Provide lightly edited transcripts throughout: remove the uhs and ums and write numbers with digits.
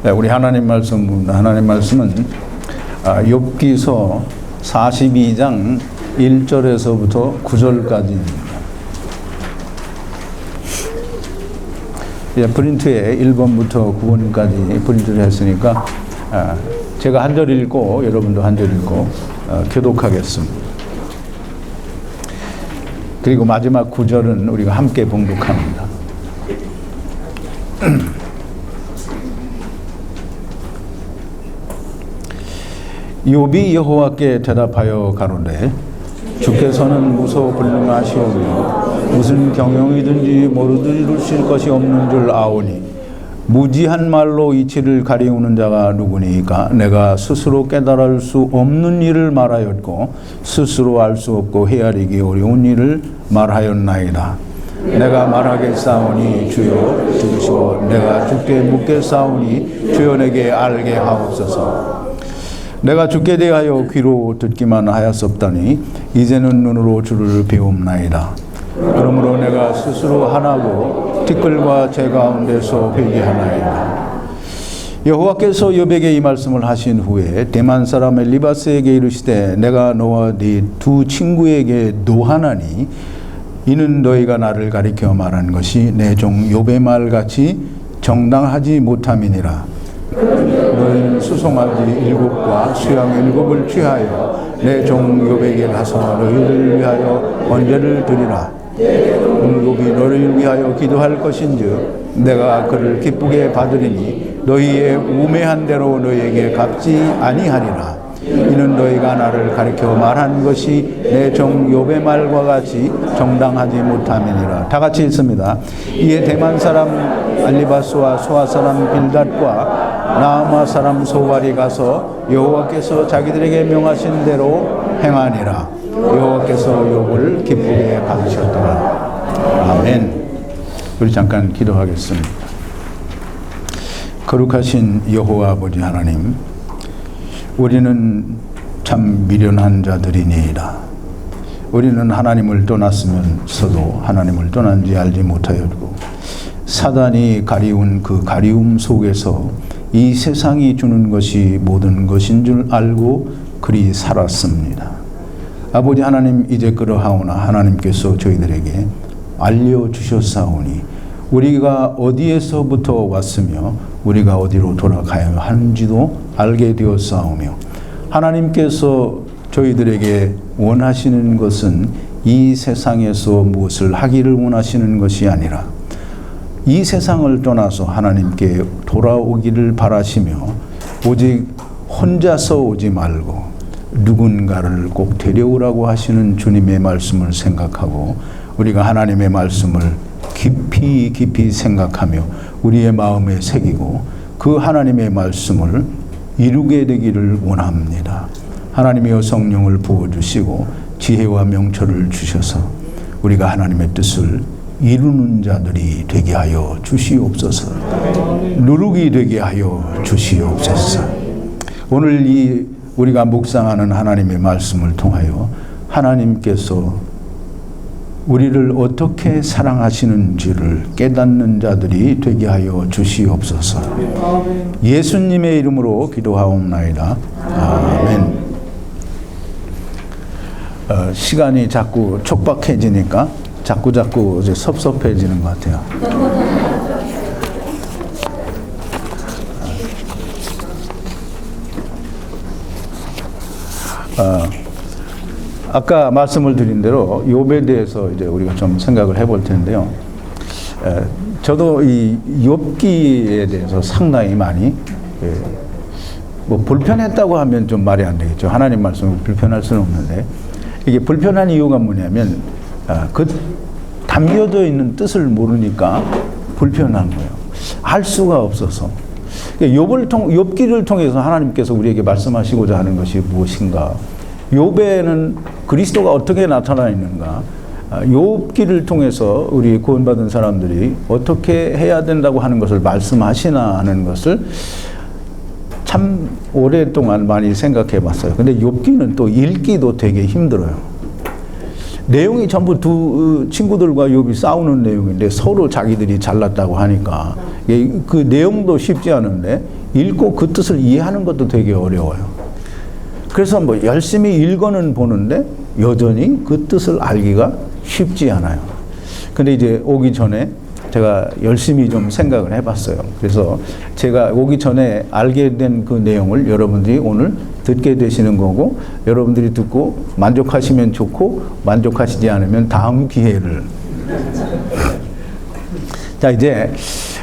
네, 우리 하나님 말씀은 욥기서 42장 1절에서부터 9절까지입니다. 프린트에 1번부터 9번까지 프린트를 했으니까 제가 한 절 읽고 여러분도 한 절 읽고 교독하겠습니다. 그리고 마지막 9절은 우리가 함께 봉독합니다. 욥이 여호와께 대답하여 가로되 주께서는 무소불능하시오며 무슨 경영이든지 모르듯 이루실 것이 없는 줄 아오니 무지한 말로 이치를 가리우는 자가 누구니까 내가 스스로 깨달을 수 없는 일을 말하였고 스스로 알 수 없고 헤아리기 어려운 일을 말하였나이다. 내가 말하겠사오니 주여 들으시고 내가 주께 묻겠사오니 주여 내게 알게 하옵소서. 내가 주께 대하여 귀로 듣기만 하였었다니 이제는 눈으로 주를 배움나이다. 그러므로 내가 스스로 하나고 티끌과 제 가운데서 회개하나이다. 여호와께서 욥에게 이 말씀을 하신 후에 대만 사람 엘리바스에게 이르시되 내가 너와 네 두 친구에게 노하나니 이는 너희가 나를 가리켜 말한 것이 내 종 욥의 말같이 정당하지 못함이니라. 너희는 수송아지 7과 수양 7을 취하여 내 종 욥에게 가서 너희를 위하여 번제를 드리라. 욥이 너를 위하여 기도할 것인즉 내가 그를 기쁘게 받으리니 너희의 우매한 대로 너희에게 갚지 아니하리라. 이는 너희가 나를 가리켜 말한 것이 내 종 욥의 말과 같이 정당하지 못함이니라. 다 같이 읽습니다. 이에 대만 사람 알리바스와 소아 사람 빌닷과 나아마 사람 소발이 가서 여호와께서 자기들에게 명하신 대로 행하니라. 여호와께서 욥을 기쁘게 받으셨더라. 아멘. 우리 잠깐 기도하겠습니다. 거룩하신 여호와 아버지 하나님, 우리는 참 미련한 자들이니이다. 우리는 하나님을 떠났으면서도 하나님을 떠난지 알지 못하였고 사단이 가리운 그 가리움 속에서 이 세상이 주는 것이 모든 것인 줄 알고 그리 살았습니다. 아버지 하나님, 이제 그러하오나 하나님께서 저희들에게 알려주셨사오니 우리가 어디에서부터 왔으며 우리가 어디로 돌아가야 하는지도 알게 되었사오며 하나님께서 저희들에게 원하시는 것은 이 세상에서 무엇을 하기를 원하시는 것이 아니라 이 세상을 떠나서 하나님께 돌아오기를 바라시며 오직 혼자서 오지 말고 누군가를 꼭 데려오라고 하시는 주님의 말씀을 생각하고 우리가 하나님의 말씀을 깊이 생각하며 우리의 마음에 새기고 그 하나님의 말씀을 이루게 되기를 원합니다. 하나님의 성령을 부어주시고 지혜와 명철을 주셔서 우리가 하나님의 뜻을 이루는 자들이 되게 하여 주시옵소서. 누룩이 되게 하여 주시옵소서. 오늘 우리가 묵상하는 하나님의 말씀을 통하여 하나님께서 우리를 어떻게 사랑하시는지를 깨닫는 자들이 되게 하여 주시옵소서. 예수님의 이름으로 기도하옵나이다. 아멘. 시간이 자꾸 촉박해지니까 자꾸 이제 섭섭해지는 것 같아요. 아까 말씀을 드린 대로 욥에 대해서 이제 우리가 좀 생각을 해볼 텐데요. 저도 이 욥기에 대해서 상당히 많이 뭐 불편했다고 하면 좀 말이 안 되겠죠. 하나님 말씀을 불편할 수는 없는데 이게 불편한 이유가 뭐냐면 그 담겨져 있는 뜻을 모르니까 불편한 거예요. 알 수가 없어서. 욥기를 통해서 하나님께서 우리에게 말씀하시고자 하는 것이 무엇인가? 욥에는 그리스도가 어떻게 나타나 있는가? 욥기를 통해서 우리 구원받은 사람들이 어떻게 해야 된다고 하는 것을 말씀하시나 하는 것을 참 오랫동안 많이 생각해 봤어요. 근데 욥기는 또 읽기도 되게 힘들어요. 내용이 전부 두 친구들과 욥이 싸우는 내용인데 서로 자기들이 잘났다고 하니까 그 내용도 쉽지 않은데 읽고 그 뜻을 이해하는 것도 되게 어려워요. 그래서 뭐 열심히 읽어는 보는데 여전히 그 뜻을 알기가 쉽지 않아요. 근데 이제 오기 전에 제가 열심히 좀 생각을 해봤어요. 그래서 제가 오기 전에 알게 된 그 내용을 여러분들이 오늘 듣게 되시는 거고, 여러분들이 듣고 만족하시면 좋고 만족하시지 않으면 다음 기회를. 자, 이제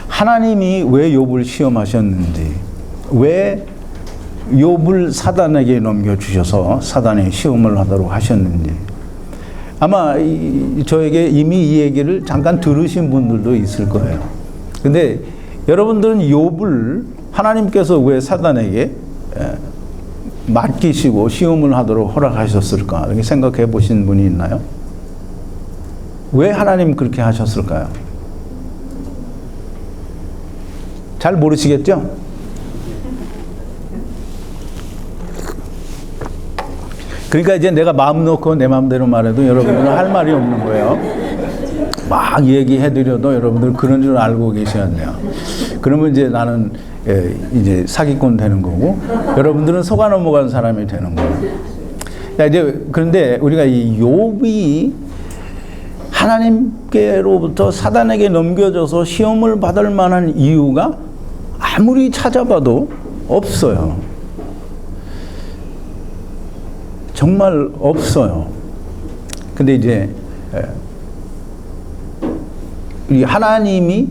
하나님이 왜 욥을 시험하셨는지, 왜 욥을 사단에게 넘겨주셔서 사단의 시험을 하도록 하셨는지, 아마 저에게 이미 이 얘기를 잠깐 들으신 분들도 있을 거예요. 근데 여러분들은 욥을 하나님께서 왜 사단에게 맡기시고 시험을 하도록 허락하셨을까? 이렇게 생각해 보신 분이 있나요? 왜 하나님 그렇게 하셨을까요? 잘 모르시겠죠? 그러니까 이제 내가 마음 놓고 내 마음대로 말해도 여러분들은 할 말이 없는 거예요. 막 얘기해드려도 여러분들 그런 줄 알고 계셔야 돼요. 그러면 이제 나는 이제 사기꾼 되는 거고, 여러분들은 속아 넘어간 사람이 되는 거예요. 자, 이제 그런데 우리가 이 욥이 하나님께로부터 사단에게 넘겨져서 시험을 받을 만한 이유가 아무리 찾아봐도 없어요. 정말 없어요. 근데 이제 이 하나님이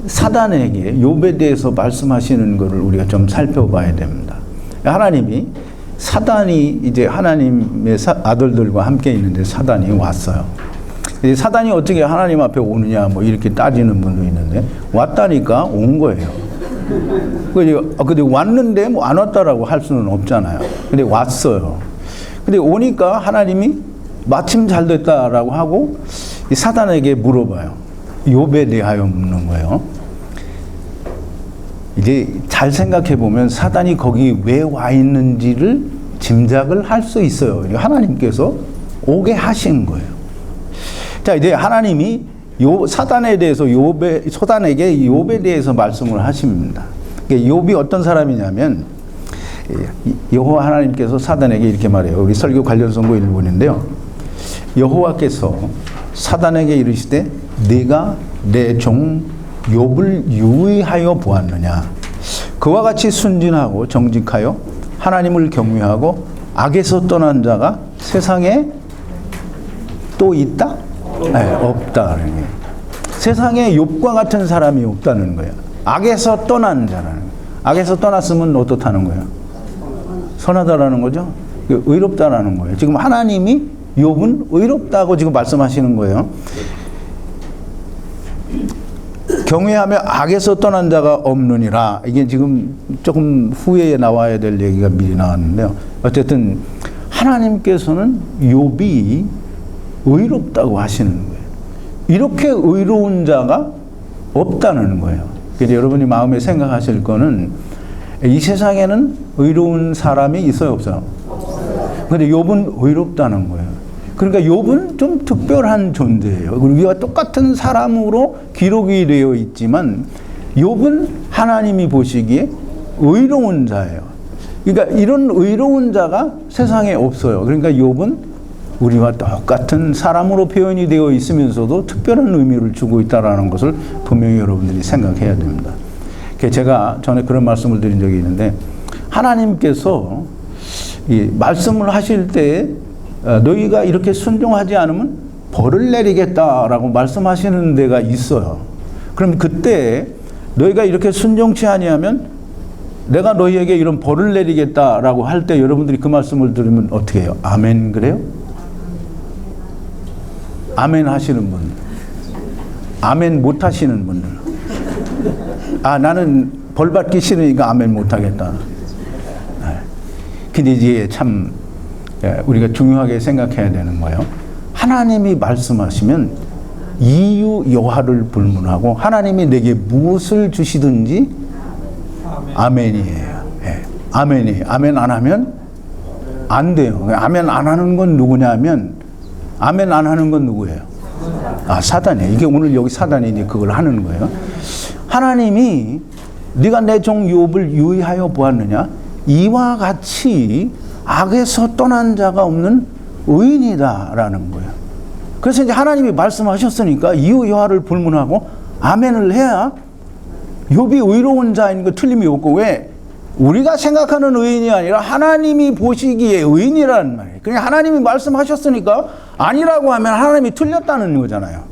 사단에게 욥에 대해서 말씀하시는 것을 우리가 좀 살펴봐야 됩니다. 하나님이 사단이 이제 하나님의 아들들과 함께 있는데 사단이 왔어요. 사단이 어떻게 하나님 앞에 오느냐 뭐 이렇게 따지는 분도 있는데 왔다니까 온 거예요. 근데 왔는데 뭐 안 왔다라고 할 수는 없잖아요. 근데 왔어요. 근데 오니까 하나님이 마침 잘 됐다라고 하고 이 사단에게 물어봐요. 욥에 대하여 묻는 거예요. 이제 잘 생각해 보면 사단이 거기 왜 와 있는지를 짐작을 할 수 있어요. 하나님께서 오게 하신 거예요. 자, 이제 하나님이 사단에 대해서 사단에게 욥에 대해서 말씀을 하십니다. 욥이 어떤 사람이냐면 여호와 하나님께서 사단에게 이렇게 말해요. 우리 설교 관련 선고 1분인데요. 여호와께서 사단에게 이르시되 네가 내 종 욥을 유의하여 보았느냐. 그와 같이 순진하고 정직하여 하나님을 경외하고 악에서 떠난 자가 세상에 또 있다? 네, 없다. 세상에 욥과 같은 사람이 없다는 거예요. 악에서 떠난 자라는 거예요. 악에서 떠났으면 어떻다는 거예요? 선하다라는 거죠. 의롭다라는 거예요. 지금 하나님이 욥은 의롭다고 지금 말씀하시는 거예요. 경외하며 악에서 떠난 자가 없느니라. 이게 지금 조금 후에 나와야 될 얘기가 미리 나왔는데요. 어쨌든 하나님께서는 욥이 의롭다고 하시는 거예요. 이렇게 의로운 자가 없다는 거예요. 그래서 여러분이 마음에 생각하실 거는 이 세상에는 의로운 사람이 있어요, 없어요? 그런데 욥은 의롭다는 거예요. 그러니까 욥은 좀 특별한 존재예요. 우리와 똑같은 사람으로 기록이 되어 있지만 욥은 하나님이 보시기에 의로운 자예요. 그러니까 이런 의로운 자가 세상에 없어요. 그러니까 욥은 우리와 똑같은 사람으로 표현이 되어 있으면서도 특별한 의미를 주고 있다는 것을 분명히 여러분들이 생각해야 됩니다. 제가 전에 그런 말씀을 드린 적이 있는데, 하나님께서 이 말씀을 하실 때 너희가 이렇게 순종하지 않으면 벌을 내리겠다라고 말씀하시는 데가 있어요. 그럼 그때 너희가 이렇게 순종치 아니하면 내가 너희에게 이런 벌을 내리겠다라고 할 때 여러분들이 그 말씀을 들으면 어떻게 해요? 아멘 그래요? 아멘 하시는 분, 아멘 못 하시는 분들, 아 나는 벌 받기 싫으니까 아멘 못 하겠다. 근데 이제 참 우리가 중요하게 생각해야 되는 거예요. 하나님이 말씀하시면 이유 여하를 불문하고 하나님이 내게 무엇을 주시든지 아멘이에요. 네. 아멘이. 아멘 안 하면 안 돼요. 아멘 안 하는 건 누구냐면 아멘 안 하는 건 누구예요? 사단이에요. 이게 오늘 여기 사단이 이제 그걸 하는 거예요. 하나님이 네가 내 종 욥을 유의하여 보았느냐? 이와 같이 악에서 떠난 자가 없는 의인이다라는 거예요. 그래서 이제 하나님이 말씀하셨으니까 이유 여하를 불문하고 아멘을 해야 욥이 의로운 자인 거 틀림이 없고, 왜? 우리가 생각하는 의인이 아니라 하나님이 보시기에 의인이라는 말이에요. 그냥 하나님이 말씀하셨으니까 아니라고 하면 하나님이 틀렸다는 거잖아요.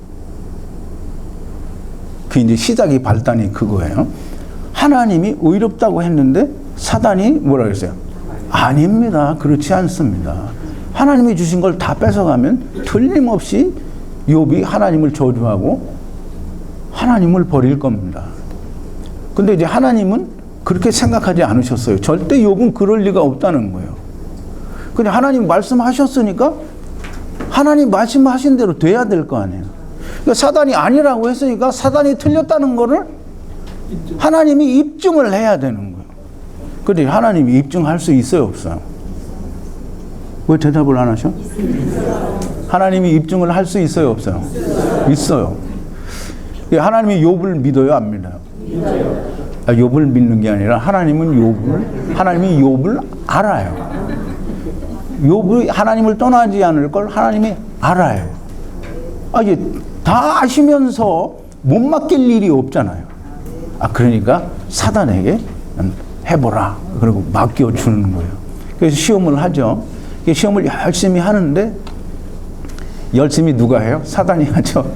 그 이제 시작이 발단이 그거예요. 하나님이 의롭다고 했는데 사단이 뭐라 그랬어요? 아닙니다. 그렇지 않습니다. 하나님이 주신 걸 다 뺏어가면 틀림없이 욥이 하나님을 저주하고 하나님을 버릴 겁니다. 근데 이제 하나님은 그렇게 생각하지 않으셨어요. 절대 욥은 그럴 리가 없다는 거예요. 그냥 하나님 말씀하셨으니까 하나님 말씀하신 대로 돼야 될 거 아니에요. 그러니까 사단이 아니라고 했으니까 사단이 틀렸다는 거를 하나님이 입증을 해야 되는 거예요. 그런데 하나님이 입증할 수 있어요, 없어요? 왜 대답을 안 하셔? 하나님이 입증을 할 수 있어요, 없어요? 있어요. 하나님이 욥을 믿어요, 안 믿어요? 욥을 믿는 게 아니라 하나님이 욥을 알아요. 욥이 하나님을 떠나지 않을 걸 하나님이 알아요. 이게 다 아시면서 못 맡길 일이 없잖아요. 그러니까 사단에게 해보라. 그리고 맡겨주는 거예요. 그래서 시험을 하죠. 시험을 열심히 하는데, 열심히 누가 해요? 사단이 하죠.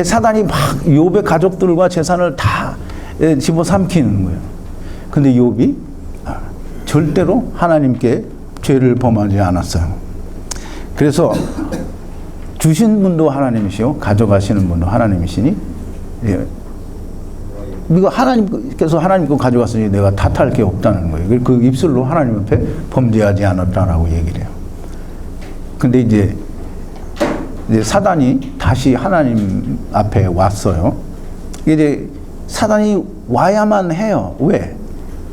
사단이 막 욥의 가족들과 재산을 다 집어삼키는 거예요. 근데 욥이 절대로 하나님께 죄를 범하지 않았어요. 그래서 주신 분도 하나님이시오, 가져가시는 분도 하나님이시니, 이거 하나님께서 하나님 거 가져갔으니 내가 탓할 게 없다는 거예요. 그 입술로 하나님 앞에 범죄하지 않았다라고 얘기를 해요. 근데 이제 사단이 다시 하나님 앞에 왔어요. 이제 사단이 와야만 해요. 왜?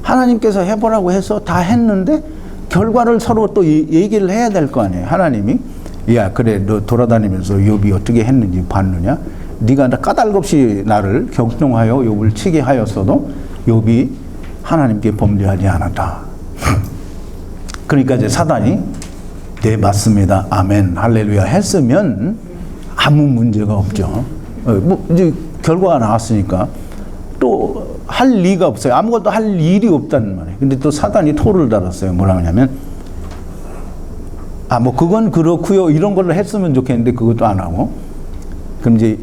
하나님께서 해보라고 해서 다 했는데 결과를 서로 또 얘기를 해야 될 거 아니에요. 하나님이, 야, 그래, 너 돌아다니면서 욥이 어떻게 했는지 봤느냐? 네가 까닭없이 나를 격동하여 욥을 치게 하였어도 욥이 하나님께 범죄하지 않았다. 그러니까 이제 사단이 네, 맞습니다, 아멘, 할렐루야 했으면 아무 문제가 없죠. 이제 결과가 나왔으니까 또 할 리가 없어요. 아무것도 할 일이 없다는 말이에요. 근데 또 사단이 토를 달았어요. 뭐라 하냐면, 그건 그렇고요, 이런 걸로 했으면 좋겠는데 그것도 안 하고, 그럼 이제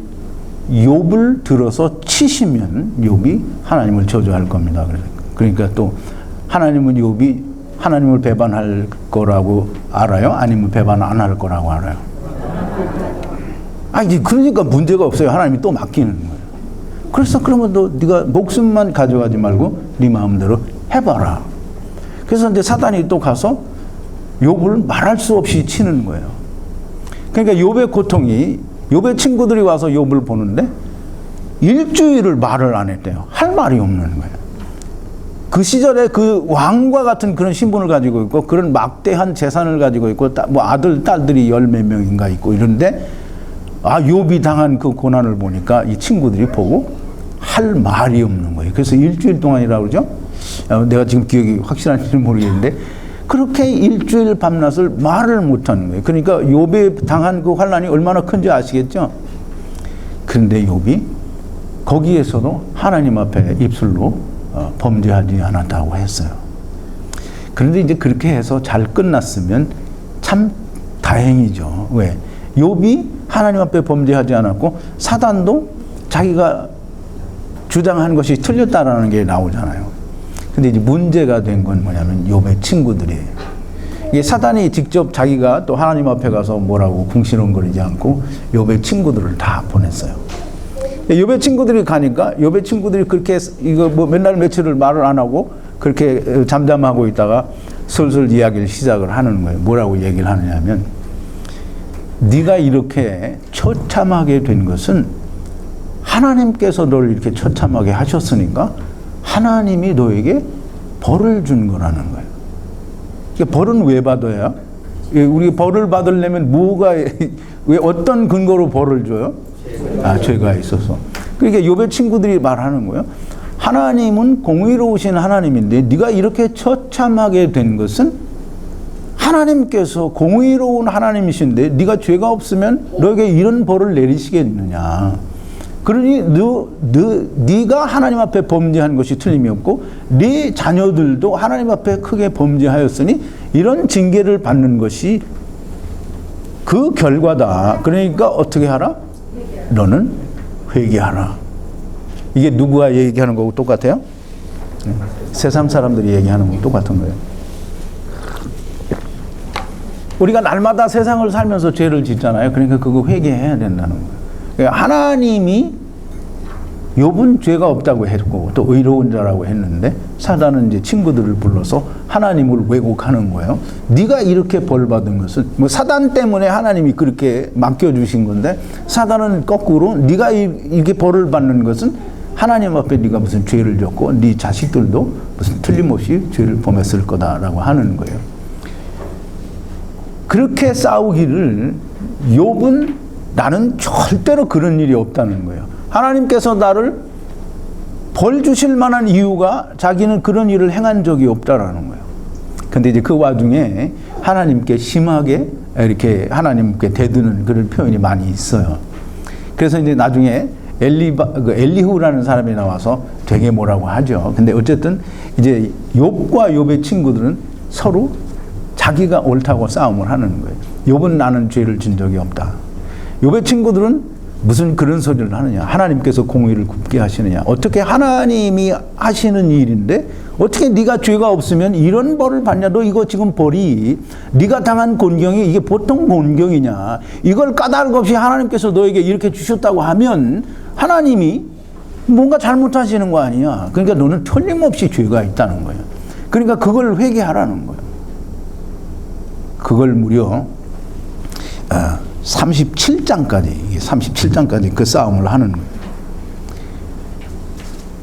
욥을 들어서 치시면 욥이 하나님을 저주할 겁니다. 그러니까 또 하나님은 욥이 하나님을 배반할 거라고 알아요? 아니면 배반 안 할 거라고 알아요? 이제 그러니까 문제가 없어요. 하나님이 또 맡기는 거예요. 그래서 그러면 너 네가 목숨만 가져가지 말고 네 마음대로 해봐라. 그래서 이제 사단이 또 가서 욥을 말할 수 없이 치는 거예요. 그러니까 욥의 고통이, 욥의 친구들이 와서 욥을 보는데 일주일을 말을 안 했대요. 할 말이 없는 거예요. 그 시절에 그 왕과 같은 그런 신분을 가지고 있고 그런 막대한 재산을 가지고 있고 아들, 딸들이 10몇 명인가 있고 이런데, 욥이 당한 그 고난을 보니까 이 친구들이 보고 할 말이 없는 거예요. 그래서 일주일 동안이라고 그러죠. 내가 지금 기억이 확실한지는 모르겠는데 그렇게 일주일 밤낮을 말을 못하는 거예요. 그러니까 욥이 당한 그 환난이 얼마나 큰지 아시겠죠? 그런데 욥이 거기에서도 하나님 앞에 입술로 범죄하지 않았다고 했어요. 그런데 이제 그렇게 해서 잘 끝났으면 참 다행이죠. 왜? 욥이 하나님 앞에 범죄하지 않았고 사단도 자기가 주장한 것이 틀렸다라는 게 나오잖아요. 근데 이제 문제가 된 건 뭐냐면 욥의 친구들이에요. 이게 사단이 직접 자기가 또 하나님 앞에 가서 뭐라고 궁시렁거리지 않고 욥의 친구들을 다 보냈어요. 욥의 친구들이 가니까 욥의 친구들이 그렇게 이거 맨날 며칠을 말을 안 하고 그렇게 잠잠하고 있다가 슬슬 이야기를 시작을 하는 거예요. 뭐라고 얘기를 하느냐면, 네가 이렇게 처참하게 된 것은 하나님께서 너를 이렇게 처참하게 하셨으니까 하나님이 너에게 벌을 준 거라는 거예요. 벌은 왜 받아야? 우리 벌을 받으려면 뭐가 왜 어떤 근거로 벌을 줘요? 죄가 있어서. 그러니까 욥의 친구들이 말하는 거예요. 하나님은 공의로우신 하나님인데 네가 이렇게 처참하게 된 것은 하나님께서 공의로운 하나님이신데 네가 죄가 없으면 너에게 이런 벌을 내리시겠느냐. 그러니 네가 하나님 앞에 범죄한 것이 틀림이 없고 네 자녀들도 하나님 앞에 크게 범죄하였으니 이런 징계를 받는 것이 그 결과다. 그러니까 어떻게 하라? 너는 회개하라. 이게 누구가 얘기하는 거고 똑같아요? 세상 사람들이 얘기하는 거고 똑같은 거예요. 우리가 날마다 세상을 살면서 죄를 짓잖아요. 그러니까 그거 회개해야 된다는 거예요. 하나님이 욥은 죄가 없다고 했고 또 의로운 자라고 했는데 사단은 이제 친구들을 불러서 하나님을 왜곡하는 거예요. 네가 이렇게 벌 받은 것은 뭐 사단 때문에 하나님이 그렇게 맡겨주신 건데 사단은 거꾸로 네가 이렇게 벌을 받는 것은 하나님 앞에 네가 무슨 죄를 졌고 네 자식들도 무슨 틀림없이 죄를 범했을 거다라고 하는 거예요. 그렇게 싸우기를 욥은 나는 절대로 그런 일이 없다는 거예요. 하나님께서 나를 벌 주실 만한 이유가 자기는 그런 일을 행한 적이 없다라는 거예요. 근데 이제 그 와중에 하나님께 심하게 이렇게 하나님께 대드는 그런 표현이 많이 있어요. 그래서 이제 나중에 엘리후라는 사람이 나와서 되게 뭐라고 하죠. 근데 어쨌든 이제 욥과 욥의 친구들은 서로 자기가 옳다고 싸움을 하는 거예요. 욥은 나는 죄를 진 적이 없다. 욥의 친구들은 무슨 그런 소리를 하느냐. 하나님께서 공의를 굽게 하시느냐. 어떻게 하나님이 하시는 일인데 어떻게 네가 죄가 없으면 이런 벌을 받냐. 너 이거 지금 벌이 네가 당한 곤경이 이게 보통 곤경이냐. 이걸 까닭 없이 하나님께서 너에게 이렇게 주셨다고 하면 하나님이 뭔가 잘못하시는 거 아니냐. 그러니까 너는 틀림없이 죄가 있다는 거예요. 그러니까 그걸 회개하라는 거예요. 그걸 무려 37장까지 그 싸움을 하는 거예요.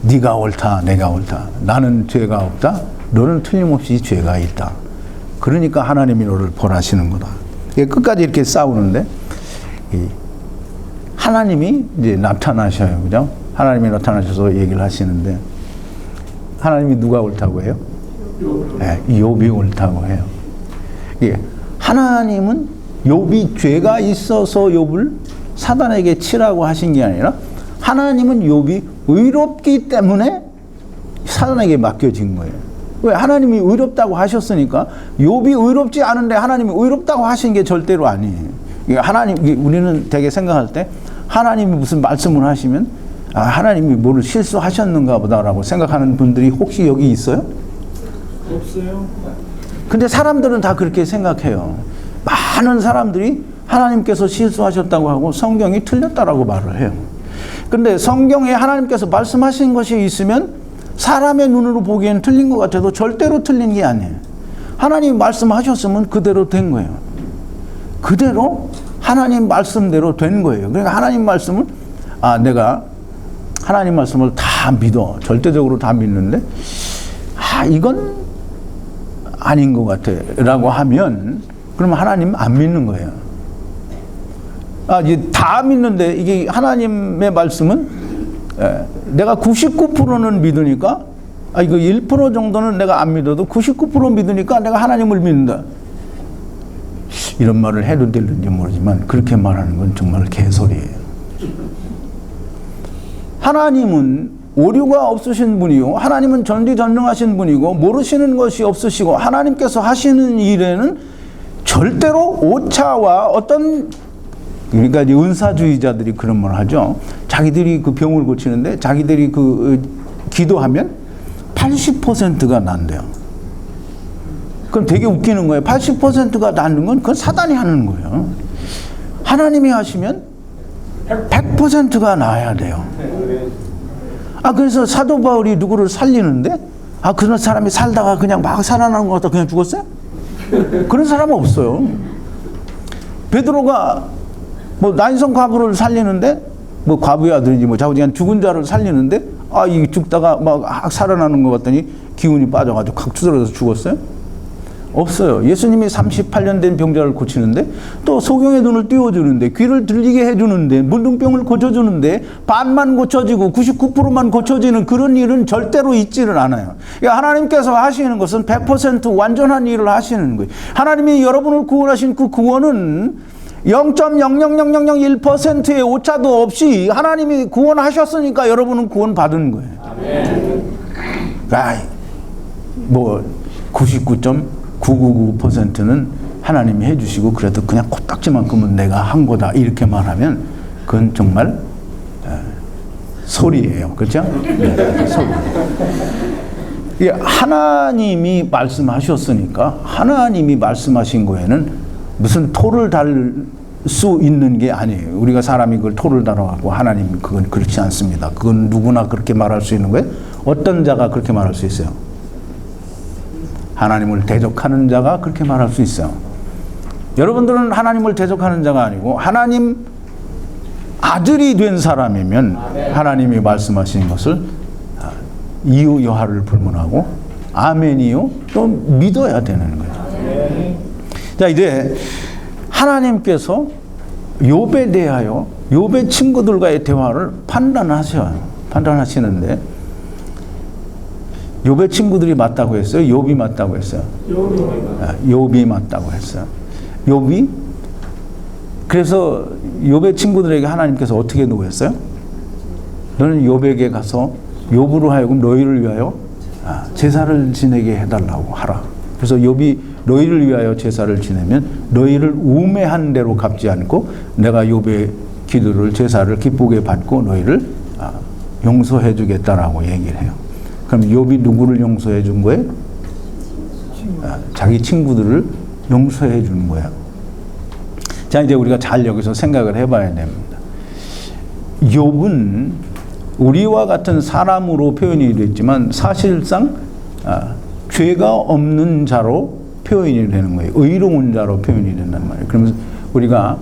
네가 옳다, 내가 옳다. 나는 죄가 없다. 너는 틀림없이 죄가 있다. 그러니까 하나님이 너를 벌하시는 거다. 끝까지 이렇게 싸우는데 하나님이 이제 나타나셔요, 그죠? 하나님이 나타나셔서 얘기를 하시는데 하나님이 누가 옳다고 해요? 네, 욥이 옳다고 해요. 하나님은 욥이 죄가 있어서 욥을 사단에게 치라고 하신 게 아니라 하나님은 욥이 의롭기 때문에 사단에게 맡겨진 거예요. 왜? 하나님이 의롭다고 하셨으니까. 욥이 의롭지 않은데 하나님이 의롭다고 하신 게 절대로 아니에요. 우리는 되게 생각할 때 하나님이 무슨 말씀을 하시면 하나님이 뭐를 실수하셨는가 보다라고 생각하는 분들이 혹시 여기 있어요? 없어요. 근데 사람들은 다 그렇게 생각해요. 많은 사람들이 하나님께서 실수하셨다고 하고 성경이 틀렸다라고 말을 해요. 근데 성경에 하나님께서 말씀하신 것이 있으면 사람의 눈으로 보기에는 틀린 것 같아도 절대로 틀린 게 아니에요. 하나님이 말씀하셨으면 그대로 된 거예요. 그대로 하나님 말씀대로 된 거예요. 그러니까 하나님 말씀을 내가 하나님 말씀을 다 믿어. 절대적으로 다 믿는데 이건 아닌 것 같아 라고 하면 그러면 하나님 안 믿는 거예요. 이제 다 믿는데 이게 하나님의 말씀은 내가 99%는 믿으니까 이거 1% 정도는 내가 안 믿어도 99% 믿으니까 내가 하나님을 믿는다. 이런 말을 해도 될는지 모르지만 그렇게 말하는 건 정말 개소리예요. 하나님은 오류가 없으신 분이요. 하나님은 전지전능하신 분이고 모르시는 것이 없으시고 하나님께서 하시는 일에는 절대로 오차와 그러니까 이제 은사주의자들이 그런 말 하죠. 자기들이 그 병을 고치는데 자기들이 기도하면 80%가 난대요. 그럼 되게 웃기는 거예요. 80%가 낫는 건 그건 사단이 하는 거예요. 하나님이 하시면 100%가 나아야 돼요. 그래서 사도 바울이 누구를 살리는데 그런 사람이 살다가 그냥 막 살아나는 것 같다 그냥 죽었어요? 그런 사람은 없어요. 베드로가 난성 과부를 살리는데 과부의 아들인지 자우지간 죽은 자를 살리는데 이 죽다가 막 살아나는 것 같더니 기운이 빠져가지고 칵 투덜어서 죽었어요? 없어요. 예수님이 38년 된 병자를 고치는데, 또 소경의 눈을 띄워주는데, 귀를 들리게 해주는데, 문둥병을 고쳐주는데, 반만 고쳐지고 99%만 고쳐지는 그런 일은 절대로 있지는 않아요. 그러니까 하나님께서 하시는 것은 100% 완전한 일을 하시는 거예요. 하나님이 여러분을 구원하신 그 구원은 0.00001%의 오차도 없이 하나님이 구원하셨으니까 여러분은 구원받은 거예요. 뭐 99.999%는 하나님이 해주시고 그래도 그냥 코딱지만큼은 내가 한 거다 이렇게 말하면 그건 정말 소리예요. 그렇죠? 네, 소리. 하나님이 말씀하셨으니까 하나님이 말씀하신 거에는 무슨 토를 달 수 있는 게 아니에요. 우리가 사람이 그걸 토를 달아갖고 하나님 그건 그렇지 않습니다. 그건 누구나 그렇게 말할 수 있는 거예요. 어떤 자가 그렇게 말할 수 있어요? 하나님을 대적하는 자가 그렇게 말할 수 있어요. 여러분들은 하나님을 대적하는 자가 아니고 하나님 아들이 된 사람이면 하나님이 말씀하신 것을 이유 여하를 불문하고 아멘이요 또 믿어야 되는 거죠. 자, 이제 하나님께서 욥에 대하여 욥의 친구들과의 대화를 판단하시는데 욥의 친구들이 맞다고 했어요? 욥이 맞다고 했어요? 욥이 맞다고 했어요. 욥이 그래서 욥의 친구들에게 하나님께서 어떻게 누구했어요? 너는 욥에게 가서 욥으로 하여금 너희를 위하여 제사를 지내게 해달라고 하라. 그래서 욥이 너희를 위하여 제사를 지내면 너희를 우매한 대로 갚지 않고 내가 욥의 기도를 제사를 기쁘게 받고 너희를 용서해 주겠다라고 얘기를 해요. 그럼 욥이 누구를 용서해 준 거예요? 자기 친구들을 용서해 준 거예요. 자, 이제 우리가 잘 여기서 생각을 해봐야 됩니다. 욥은 우리와 같은 사람으로 표현이 됐지만 사실상 죄가 없는 자로 표현이 되는 거예요. 의로운 자로 표현이 된단 말이에요. 그러면서 우리가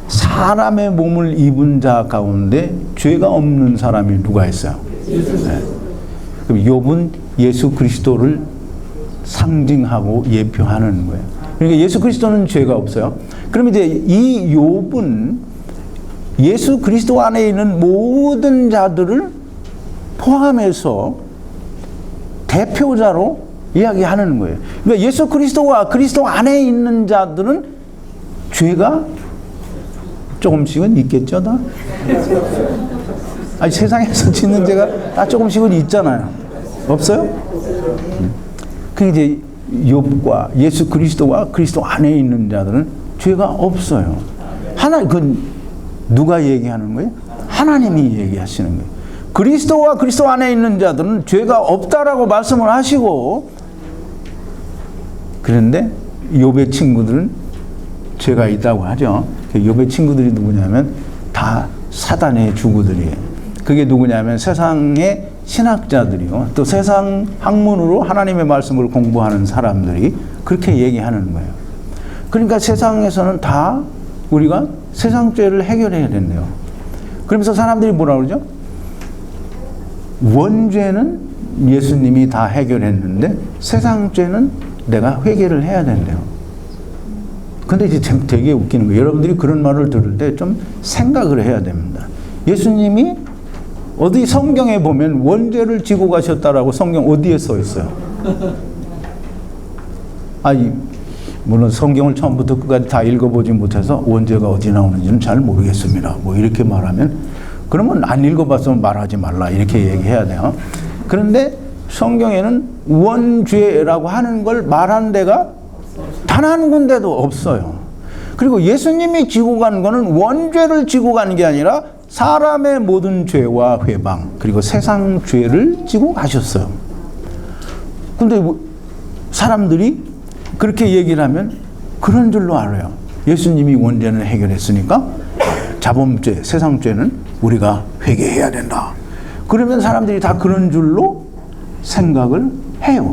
사람의 몸을 입은 자 가운데 죄가 없는 사람이 누가 있어요? 네. 그럼 욥은 예수 그리스도를 상징하고 예표하는 거예요. 그러니까 예수 그리스도는 죄가 없어요. 그럼 이제 이 욥은 예수 그리스도 안에 있는 모든 자들을 포함해서 대표자로 이야기하는 거예요. 그러니까 예수 그리스도와 그리스도 안에 있는 자들은 죄가 조금씩은 있겠죠, 다? 아니, 세상에서 짓는 죄가 다 조금씩은 있잖아요. 없어요? 그러니까 이제 욥과 예수 그리스도와 그리스도 안에 있는 자들은 죄가 없어요. 그건 누가 얘기하는 거예요? 하나님이 얘기하시는 거예요. 그리스도와 그리스도 안에 있는 자들은 죄가 없다라고 말씀을 하시고, 그런데 욥의 친구들은 죄가 있다고 하죠. 욥의 친구들이 누구냐면 다 사단의 주구들이에요. 그게 누구냐면 세상의 신학자들이요. 또 세상 학문으로 하나님의 말씀을 공부하는 사람들이 그렇게 얘기하는 거예요. 그러니까 세상에서는 다 우리가 세상 죄를 해결해야 된대요. 그러면서 사람들이 뭐라 그러죠? 원죄는 예수님이 다 해결했는데 세상 죄는 내가 회개를 해야 된대요. 근데 이제 참 되게 웃기는 거예요. 여러분들이 그런 말을 들을 때 좀 생각을 해야 됩니다. 예수님이 어디 성경에 보면 원죄를 지고 가셨다라고 성경 어디에 써 있어요? 물론 성경을 처음부터 끝까지 다 읽어보지 못해서 원죄가 어디 나오는지는 잘 모르겠습니다. 뭐 이렇게 말하면, 그러면 안 읽어봤으면 말하지 말라 이렇게 얘기해야 돼요. 그런데 성경에는 원죄라고 하는 걸 말한 데가 단 한 군데도 없어요. 그리고 예수님이 지고 간 거는 원죄를 지고 가는 게 아니라 사람의 모든 죄와 회방 그리고 세상 죄를 지고 가셨어요. 근데 사람들이 그렇게 얘기를 하면 그런 줄로 알아요. 예수님이 원죄는 해결했으니까 자범죄, 세상죄는 우리가 회개해야 된다. 그러면 사람들이 다 그런 줄로 생각을 해요.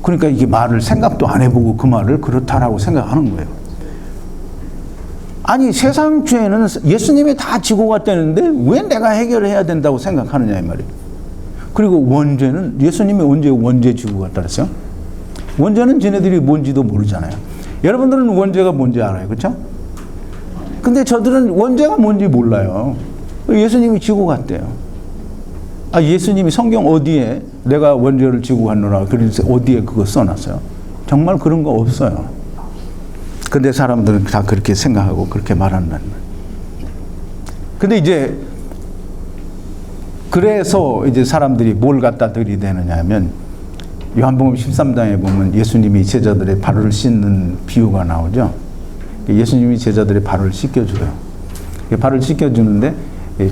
그러니까 이게 말을 생각도 안 해보고 그 말을 그렇다라고 생각하는 거예요. 아니, 세상 죄는 예수님이 다 지고 갔다는데 왜 내가 해결해야 된다고 생각하느냐 이 말이에요. 그리고 원죄는 예수님이 언제 원죄 지고 갔다 그랬어요? 원죄는 쟤네들이 뭔지도 모르잖아요. 여러분들은 원죄가 뭔지 알아요. 그렇죠? 근데 저들은 원죄가 뭔지 몰라요. 예수님이 지고 갔대요. 아, 예수님이 성경 어디에 내가 원죄를 지고 갔노라 그래서 어디에 그거 써놨어요? 정말 그런 거 없어요. 근데 사람들은 다 그렇게 생각하고 그렇게 말한다는 거예요. 근데 이제 그래서 이제 사람들이 뭘 갖다 들이대느냐 하면 요한복음 13장에 보면 예수님이 제자들의 발을 씻는 비유가 나오죠. 예수님이 제자들의 발을 씻겨줘요. 발을 씻겨주는데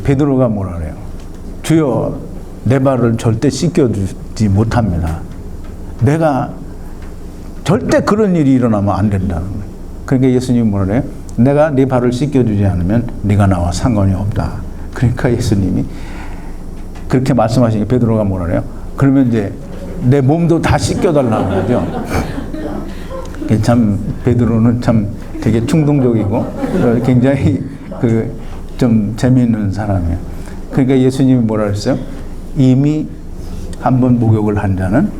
베드로가 뭐라 그래요? 주여, 내 발을 절대 씻겨주지 못합니다. 내가 절대 그런 일이 일어나면 안 된다는 거예요. 그러니까 예수님이 뭐라 그래요? 내가 네 발을 씻겨주지 않으면 네가 나와 상관이 없다. 그러니까 예수님이 그렇게 말씀하시니까 베드로가 뭐라 그래요? 그러면 이제 내 몸도 다 씻겨달라고 하죠. 참 베드로는 참 되게 충동적이고 굉장히 좀 재미있는 사람이에요. 그러니까 예수님이 뭐라 그랬어요? 이미 한번 목욕을 한 자는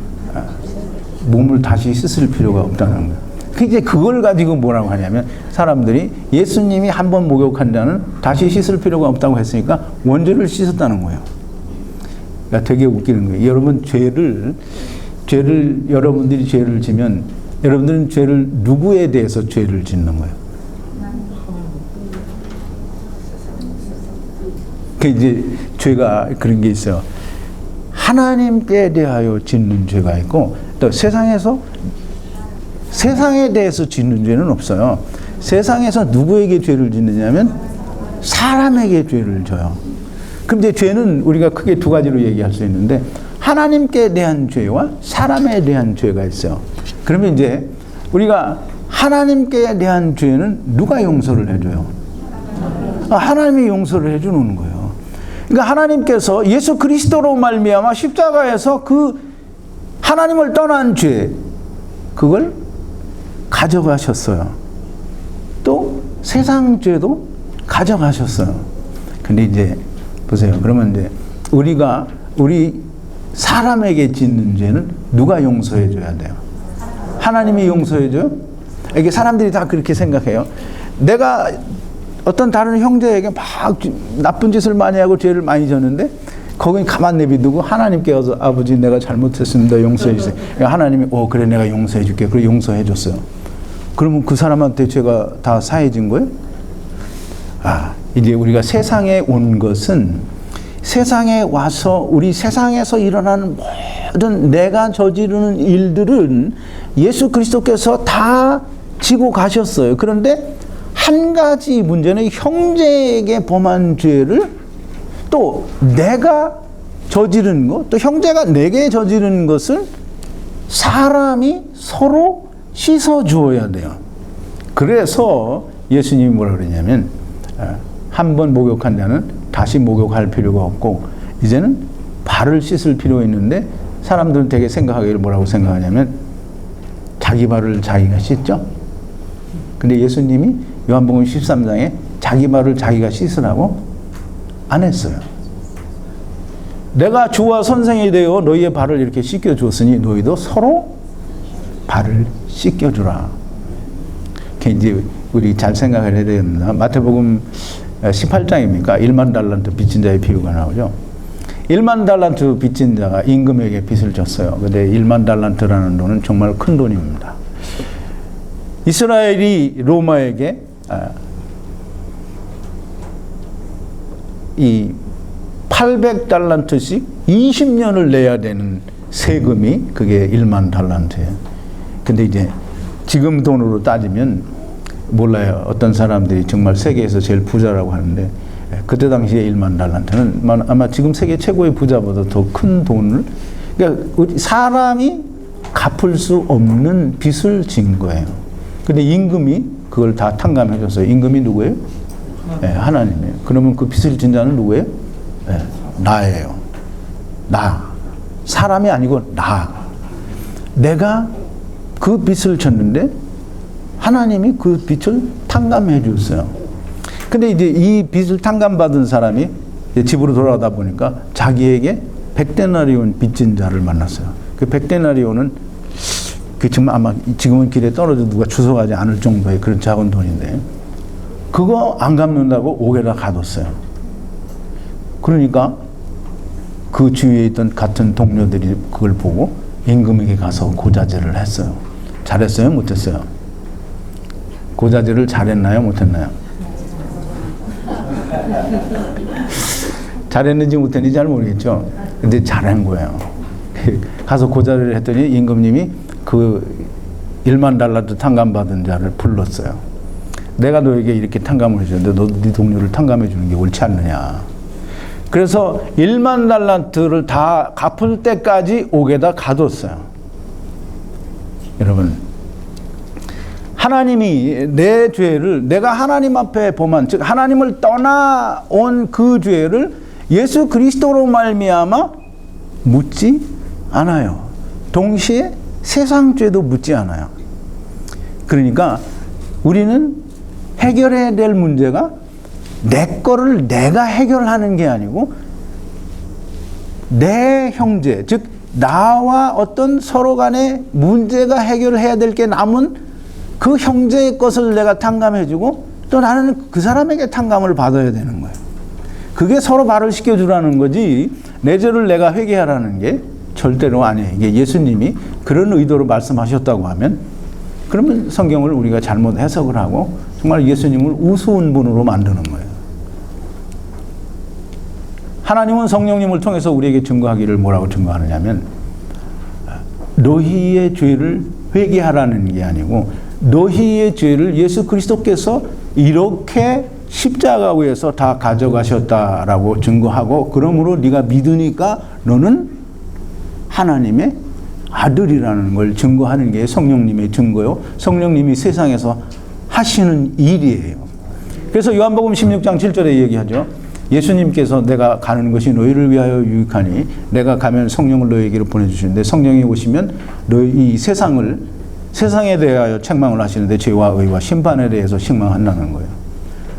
몸을 다시 씻을 필요가 없다는 거예요. 이제 그걸 가지고 뭐라고 하냐면 사람들이 예수님이 한번 목욕한 자는 다시 씻을 필요가 없다고 했으니까 원죄를 씻었다는 거예요. 그러니까 되게 웃기는 거예요. 여러분 여러분들이 죄를 지면 여러분들은 죄를 누구에 대해서 죄를 짓는 거예요? 그 이제 죄가 그런 게 있어요. 하나님께 대하여 짓는 죄가 있고 또 세상에 대해서 짓는 죄는 없어요. 세상에서 누구에게 죄를 짓느냐면 사람에게 죄를 져요. 그럼 이제 죄는 우리가 크게 두 가지로 얘기할 수 있는데 하나님께 대한 죄와 사람에 대한 죄가 있어요. 그러면 이제 우리가 하나님께 대한 죄는 누가 용서를 해줘요? 하나님이 용서를 해주는 거예요. 그러니까 하나님께서 예수 그리스도로 말미암아 십자가에서 그 하나님을 떠난 죄 그걸 가져가셨어요. 또 세상 죄도 가져가셨어요. 근데 이제 보세요. 그러면 이제 우리 사람에게 짓는 죄는 누가 용서해 줘야 돼요? 하나님이 용서해 줘요? 이게 사람들이 다 그렇게 생각해요. 내가 어떤 다른 형제에게 막 나쁜 짓을 많이 하고 죄를 많이 졌는데 거긴 가만 내비두고 하나님께 와서 아버지 내가 잘못했습니다. 용서해 주세요. 하나님이 그래 내가 용서해 줄게. 그래 용서해 줬어요. 그러면 그 사람한테 죄가 다 사해진 거예요? 이제 우리가 세상에 온 것은 세상에 와서 우리 세상에서 일어나는 모든 내가 저지르는 일들은 예수 그리스도께서 다 지고 가셨어요. 그런데 한 가지 문제는 형제에게 범한 죄를 또 내가 저지른 것, 또 형제가 내게 저지른 것을 사람이 서로 씻어 주어야 돼요. 그래서 예수님이 뭐라 그러냐면 한 번 목욕한 자는 다시 목욕할 필요가 없고 이제는 발을 씻을 필요 있는데 사람들은 되게 생각하기를 뭐라고 생각하냐면 자기 발을 자기가 씻죠. 근데 예수님이 요한복음 13장에 자기 발을 자기가 씻으라고 안 했어요. 내가 주와 선생이 되어 너희의 발을 이렇게 씻겨줬으니 너희도 서로 발을 씻겨주라. 이제 우리 잘 생각을 해야 됩니다. 마태복음 18장입니까? 1만 달란트 빚진 자의 비유가 나오죠. 1만 달란트 빚진 자가 임금에게 빚을 졌어요. 근데 1만 달란트라는 돈은 정말 큰 돈입니다. 이스라엘이 로마에게 이 800달란트씩 20년을 내야 되는 세금이 그게 1만 달란트예요. 근데 이제 지금 돈으로 따지면 몰라요. 어떤 사람들이 정말 세계에서 제일 부자라고 하는데 그때 당시에 1만 달란트는 아마 지금 세계 최고의 부자보다 더 큰 돈을 그러니까 사람이 갚을 수 없는 빚을 진 거예요. 근데 임금이 그걸 다 탕감해 줬어요. 임금이 누구예요? 하나님이에요. 그러면 그 빚을 진 자는 누구예요? 나예요. 나. 사람이 아니고 나. 내가 그 빚을 졌는데 하나님이 그 빚을 탕감해 줬어요. 근데 이제 이 빚을 탕감받은 사람이 집으로 돌아가다 보니까 자기에게 100데나리온 빚진 자를 만났어요. 그 100데나리온은 그 지금 아마 지금은 길에 떨어져 누가 주워가지 않을 정도의 그런 작은 돈인데 그거 안 갚는다고 옥에다 가뒀어요. 그러니까 그 주위에 있던 같은 동료들이 그걸 보고 임금에게 가서 고자질을 했어요. 잘했어요? 못했어요? 고자질을 잘했나요? 못했나요? 잘했는지 못했는지 잘 모르겠죠. 근데 잘한 거예요. 가서 고자질을 했더니 임금님이 그 1만 달란트 탕감받은 자를 불렀어요. 내가 너에게 이렇게 탕감을 해줬는데 너도 네 동료를 탕감해 주는 게 옳지 않느냐. 그래서 1만 달란트를 다 갚을 때까지 옥에다 가뒀어요. 여러분, 하나님이 내 죄를 내가 하나님 앞에 범한, 즉 하나님을 떠나온 그 죄를 예수 그리스도로 말미암아 묻지 않아요. 동시에 세상 죄도 묻지 않아요. 그러니까 우리는 해결해야 될 문제가 내 거를 내가 해결하는 게 아니고 내 형제, 즉 나와 어떤 서로 간의 문제가 해결해야 될 게 남은 그 형제의 것을 내가 탕감해주고 또 나는 그 사람에게 탕감을 받아야 되는 거예요. 그게 서로 말을 시켜주라는 거지 내 죄를 내가 회개하라는 게 절대로 아니에요. 이게 예수님이 그런 의도로 말씀하셨다고 하면 그러면 성경을 우리가 잘못 해석을 하고 정말 예수님을 우스운 분으로 만드는 거예요. 하나님은 성령님을 통해서 우리에게 증거하기를 뭐라고 증거하느냐면 너희의 죄를 회개하라는 게 아니고 너희의 죄를 예수 그리스도께서 이렇게 십자가 위에서 다 가져가셨다라고 증거하고 그러므로 네가 믿으니까 너는 하나님의 아들이라는 걸 증거하는 게 성령님의 증거요. 성령님이 세상에서 하시는 일이에요. 그래서 요한복음 16장 7절에 얘기하죠. 예수님께서 내가 가는 것이 너희를 위하여 유익하니 내가 가면 성령을 너희에게로 보내주시는데 성령이 오시면 너희 이 세상에 대하여 책망을 하시는데 죄와 의와 심판에 대해서 책망한다는 거예요.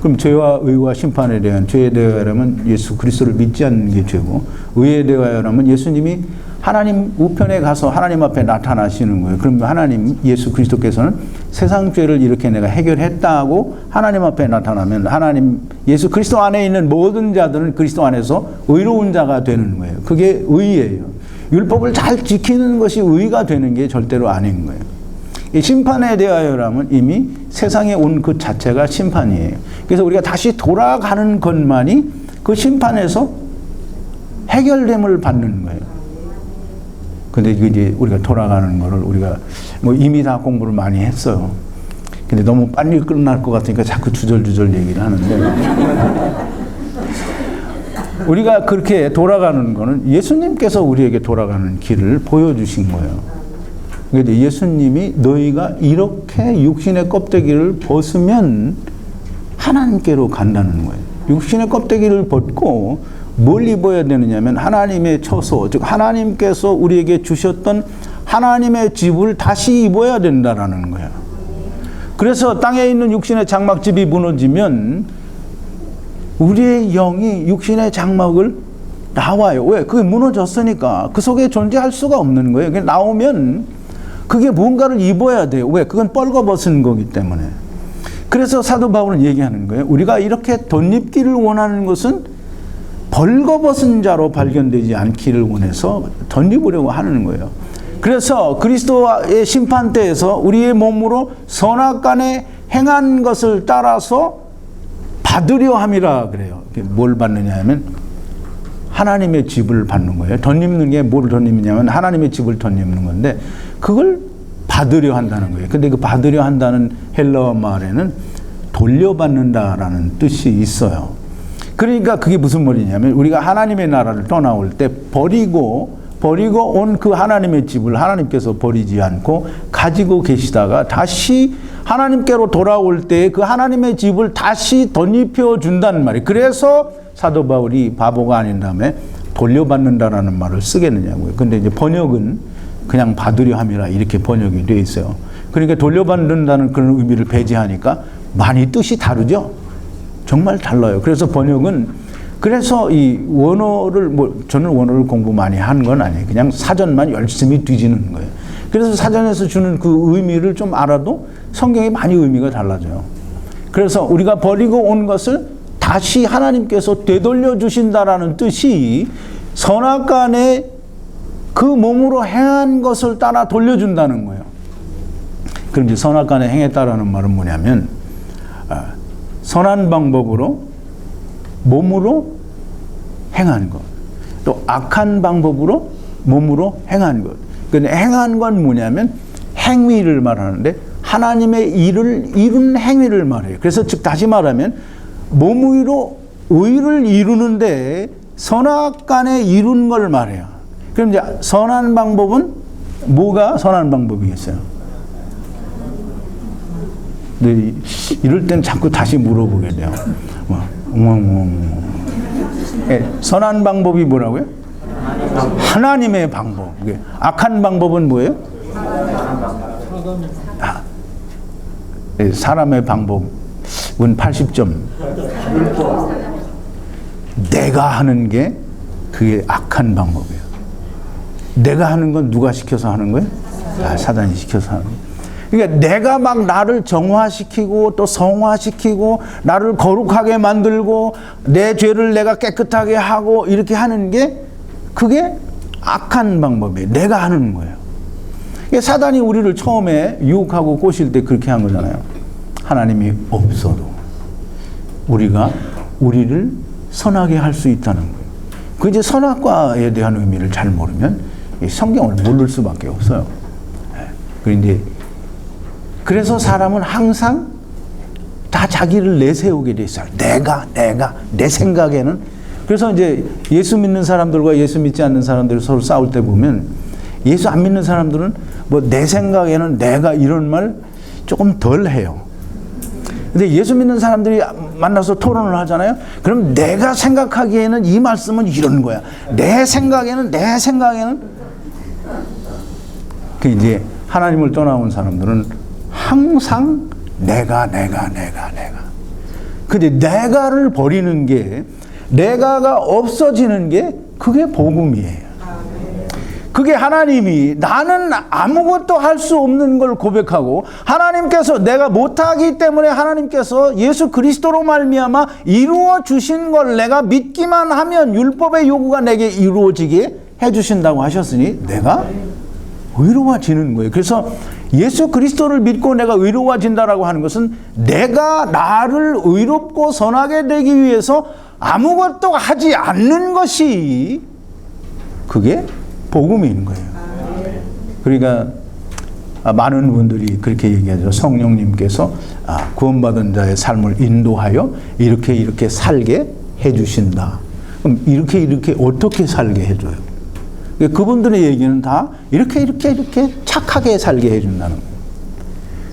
그럼 죄와 의와 심판에 대한 죄에 대하여라면 예수 그리스도를 믿지 않는 게 죄고 의에 대하여라면 예수님이 하나님 우편에 가서 하나님 앞에 나타나시는 거예요. 그럼 하나님 예수 그리스도께서는 세상 죄를 이렇게 내가 해결했다고 하나님 앞에 나타나면 하나님 예수 그리스도 안에 있는 모든 자들은 그리스도 안에서 의로운 자가 되는 거예요. 그게 의예요. 율법을 잘 지키는 것이 의가 되는 게 절대로 아닌 거예요. 이 심판에 대하여라면 이미 세상에 온 그 자체가 심판이에요. 그래서 우리가 다시 돌아가는 것만이 그 심판에서 해결됨을 받는 거예요. 근데 이제 우리가 돌아가는 거를 우리가 뭐 이미 다 공부를 많이 했어요. 근데 너무 빨리 끝날 것 같으니까 자꾸 주절주절 얘기를 하는데 우리가 그렇게 돌아가는 거는 예수님께서 우리에게 돌아가는 길을 보여주신 거예요. 그런데 예수님이 너희가 이렇게 육신의 껍데기를 벗으면 하나님께로 간다는 거예요. 육신의 껍데기를 벗고 뭘 입어야 되느냐면 하나님의 처소, 즉 하나님께서 우리에게 주셨던 하나님의 집을 다시 입어야 된다라는 거예요. 그래서 땅에 있는 육신의 장막집이 무너지면 우리의 영이 육신의 장막을 나와요. 왜? 그게 무너졌으니까 그 속에 존재할 수가 없는 거예요. 그게 나오면 그게 뭔가를 입어야 돼요. 왜? 그건 뻘거벗은 거기 때문에. 그래서 사도 바울은 얘기하는 거예요. 우리가 이렇게 덧입기를 원하는 것은 벌거벗은 자로 발견되지 않기를 원해서 덧입으려고 하는 거예요. 그래서 그리스도의 심판대에서 우리의 몸으로 선악간에 행한 것을 따라서 받으려 함이라 그래요. 뭘 받느냐 하면 하나님의 집을 받는 거예요. 덧입는 게 뭘 덧입느냐면 하나님의 집을 덧입는 건데 그걸 받으려 한다는 거예요. 근데 그 받으려 한다는 헬라어 말에는 돌려받는다라는 뜻이 있어요. 그러니까 그게 무슨 말이냐면 우리가 하나님의 나라를 떠나올 때 버리고 온 그 하나님의 집을 하나님께서 버리지 않고 가지고 계시다가 다시 하나님께로 돌아올 때 그 하나님의 집을 다시 덧입혀 준다는 말이에요. 그래서 사도 바울이 바보가 아닌 다음에 돌려받는다라는 말을 쓰겠느냐고요. 근데 이제 번역은 그냥 받으려 함이라 이렇게 번역이 되어 있어요. 그러니까 돌려받는다는 그런 의미를 배제하니까 많이 뜻이 다르죠. 정말 달라요. 그래서 번역은 그래서 이 원어를 저는 원어를 공부 많이 한 건 아니에요. 그냥 사전만 열심히 뒤지는 거예요. 그래서 사전에서 주는 그 의미를 좀 알아도 성경이 많이 의미가 달라져요. 그래서 우리가 버리고 온 것을 다시 하나님께서 되돌려 주신다라는 뜻이 선악간에 그 몸으로 행한 것을 따라 돌려준다는 거예요. 그럼 이제 선악간에 행했다라는 말은 뭐냐면 선한 방법으로 몸으로 행한 것, 또 악한 방법으로 몸으로 행한 것. 근데 행한 건 뭐냐면 행위를 말하는데 하나님의 일을 이룬 행위를 말해요. 그래서 즉 다시 말하면 몸으로 의를 이루는데 선악간에 이룬 걸 말해요. 그럼 이제 선한 방법은 뭐가 선한 방법이겠어요? 네, 이럴 땐 자꾸 다시 물어보게 돼요. 선한 방법이 뭐라고요? 하나님의 방법. 악한 방법은 뭐예요? 사람의 방법은 80점. 내가 하는 게 그게 악한 방법이에요. 내가 하는 건 누가 시켜서 하는 거예요? 사단이 시켜서 하는 거예요. 그러니까 내가 막 나를 정화시키고 또 성화시키고 나를 거룩하게 만들고 내 죄를 내가 깨끗하게 하고 이렇게 하는 게 그게 악한 방법이에요. 내가 하는 거예요. 그러니까 사단이 우리를 처음에 유혹하고 꼬실 때 그렇게 한 거잖아요. 하나님이 없어도 우리가 우리를 선하게 할 수 있다는 거예요. 그 이제 선악과에 대한 의미를 잘 모르면 성경을 모를 수밖에 없어요. 그런데 그래서 사람은 항상 다 자기를 내세우게 돼 있어요. 내가 내 생각에는. 그래서 이제 예수 믿는 사람들과 예수 믿지 않는 사람들이 서로 싸울 때 보면 예수 안 믿는 사람들은 뭐 내 생각에는 내가 이런 말 조금 덜 해요. 근데 예수 믿는 사람들이 만나서 토론을 하잖아요. 그럼 내가 생각하기에는 이 말씀은 이런 거야. 내 생각에는 그 이제 하나님을 떠나온 사람들은 항상 내가. 근데 내가를 버리는 게 내가가 없어지는 게 그게 복음이에요. 그게 하나님이 나는 아무것도 할 수 없는 걸 고백하고 하나님께서 내가 못하기 때문에 하나님께서 예수 그리스도로 말미암아 이루어 주신 걸 내가 믿기만 하면 율법의 요구가 내게 이루어지게 해주신다고 하셨으니 내가 의로워지는 거예요. 그래서 예수 그리스도를 믿고 내가 의로워진다라고 하는 것은 내가 나를 의롭고 선하게 되기 위해서 아무것도 하지 않는 것이 그게 복음인 거예요. 그러니까 많은 분들이 그렇게 얘기하죠. 성령님께서 구원받은 자의 삶을 인도하여 이렇게 살게 해주신다. 그럼 이렇게 어떻게 살게 해줘요? 그분들의 얘기는 다 이렇게 착하게 살게 해준다는 거예요.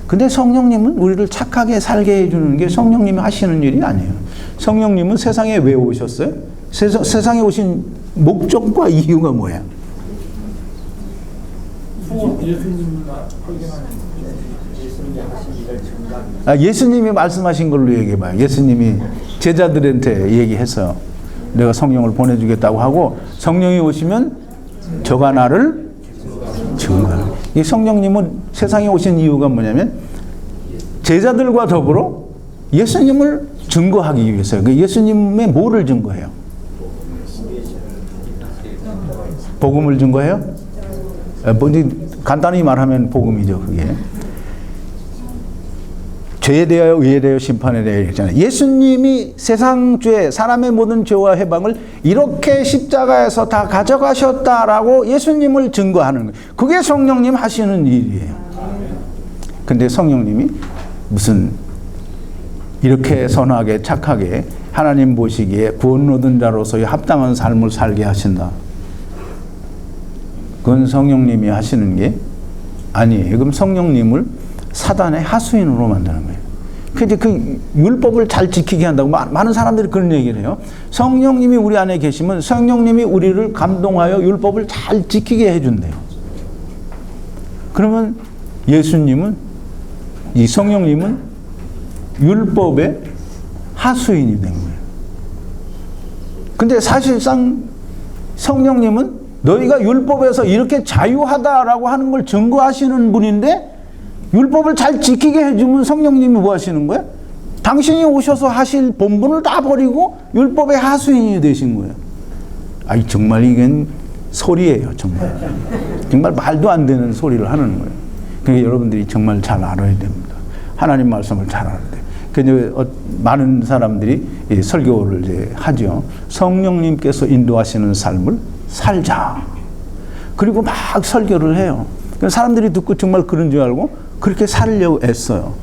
근데 성령님은 우리를 착하게 살게 해주는 게 성령님이 하시는 일이 아니에요. 성령님은 세상에 왜 오셨어요? 세상에 오신 목적과 이유가 뭐예요? 예수님이 말씀하신 걸로 얘기해봐요. 예수님이 제자들한테 얘기했어요. 내가 성령을 보내주겠다고 하고 성령이 오시면 저가 나를 증거하는. 이 성령님은 세상에 오신 이유가 뭐냐면 제자들과 더불어 예수님을 증거하기 위해서요. 그 예수님의 뭐를 증거해요? 복음을 증거해요? 간단히 말하면 복음이죠. 그게 죄에 대하여 의에 대하여 심판에 대하여 있잖아요. 예수님이 세상 죄 사람의 모든 죄와 해방을 이렇게 십자가에서 다 가져가셨다라고 예수님을 증거하는 거예요. 그게 성령님 하시는 일이에요. 근데 성령님이 무슨 이렇게 선하게 착하게 하나님 보시기에 구원 얻은 자로서의 합당한 삶을 살게 하신다. 그건 성령님이 하시는 게 아니에요. 그럼 성령님을 사단의 하수인으로 만드는 거예요. 근데 그 율법을 잘 지키게 한다고 많은 사람들이 그런 얘기를 해요. 성령님이 우리 안에 계시면 성령님이 우리를 감동하여 율법을 잘 지키게 해준대요. 그러면 예수님은 이 성령님은 율법의 하수인이 된 거예요. 근데 사실상 성령님은 너희가 율법에서 이렇게 자유하다라고 하는 걸 증거하시는 분인데 율법을 잘 지키게 해주면 성령님이 뭐 하시는 거야? 당신이 오셔서 하실 본분을 다 버리고 율법의 하수인이 되신 거예요. 아이 정말 이건 소리예요. 정말 말도 안 되는 소리를 하는 거예요. 그러니까 여러분들이 정말 잘 알아야 됩니다. 하나님 말씀을 잘 알아야 돼요. 그래서 많은 사람들이 설교를 이제 하죠. 성령님께서 인도하시는 삶을 살자. 그리고 막 설교를 해요. 사람들이 듣고 정말 그런 줄 알고 그렇게 살려고 애써요.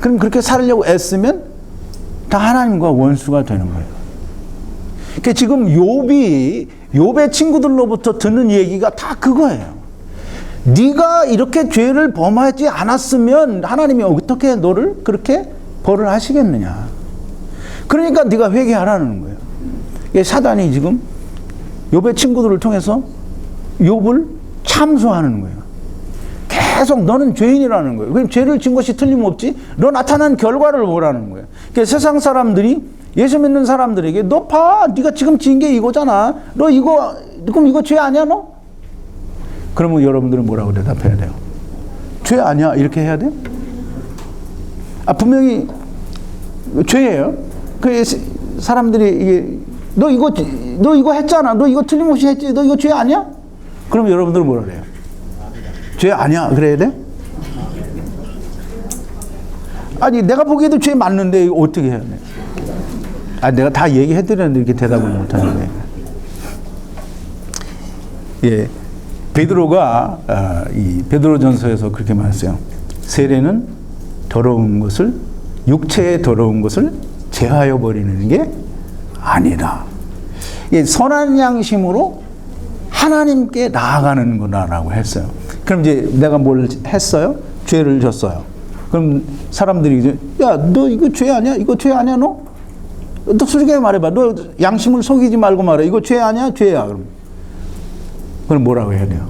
그럼 그렇게 살려고 애쓰면 다 하나님과 원수가 되는 거예요. 그러니까 지금 욥의 친구들로부터 듣는 얘기가 다 그거예요. 네가 이렇게 죄를 범하지 않았으면 하나님이 어떻게 너를 그렇게 벌을 하시겠느냐. 그러니까 네가 회개하라는 거예요. 사단이 지금 욥의 친구들을 통해서 욥을 참소하는 거예요. 계속 너는 죄인이라는 거예요. 그럼 죄를 진 것이 틀림없지. 너 나타난 결과를 보라는 거예요. 그러니까 세상 사람들이 예수 믿는 사람들에게 너 봐, 네가 지금 진 게 이거잖아. 너 이거 그럼 이거 죄 아니야 너? 그러면 여러분들은 뭐라고 대답해야 돼요? 죄 아니야 이렇게 해야 돼? 분명히 죄예요. 그 사람들이 이게 너 이거 했잖아. 너 이거 틀림없이 했지. 너 이거 죄 아니야? 그럼 여러분들은 뭐라 그래요? 죄 아니야 그래야 돼? 아니 내가 보기에도 죄 맞는데 이거 어떻게 해야 돼? 내가 다 얘기해드렸는데 이렇게 대답을 못하는데. 예, 베드로가 이 베드로전서에서 그렇게 말했어요. 세례는 더러운 것을 육체의 더러운 것을 제하여 버리는 게 아니라 선한 양심으로 하나님께 나아가는 거라고 했어요. 그럼 이제 내가 뭘 했어요? 죄를 졌어요. 그럼 사람들이 이제 야, 너 이거 죄 아니야? 이거 죄 아니야 너? 너 솔직하게 말해봐. 너 양심을 속이지 말고 말해. 이거 죄 아니야? 죄야. 그럼 뭐라고 해야 돼요?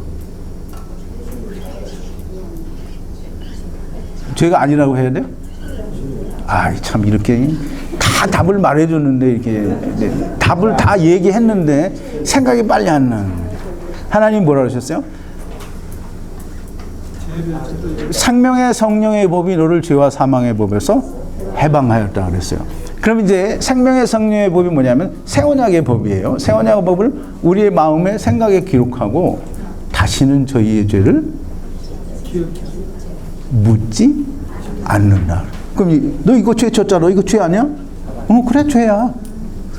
죄가 아니라고 해야 돼요? 참 이렇게 다 답을 말해줬는데 이렇게 답을 다 얘기했는데 생각이 빨리 안 나는 거예요. 하나님 뭐라 그러셨어요? 생명의 성령의 법이 너를 죄와 사망의 법에서 해방하였다 그랬어요. 그럼 이제 생명의 성령의 법이 뭐냐면 새 언약의 법이에요. 새 언약의 법을 우리의 마음에 생각에 기록하고 다시는 저희의 죄를 묻지 않는다. 그럼 너 이거 죄 졌잖아. 너 이거 죄 아니야? 그래 죄야.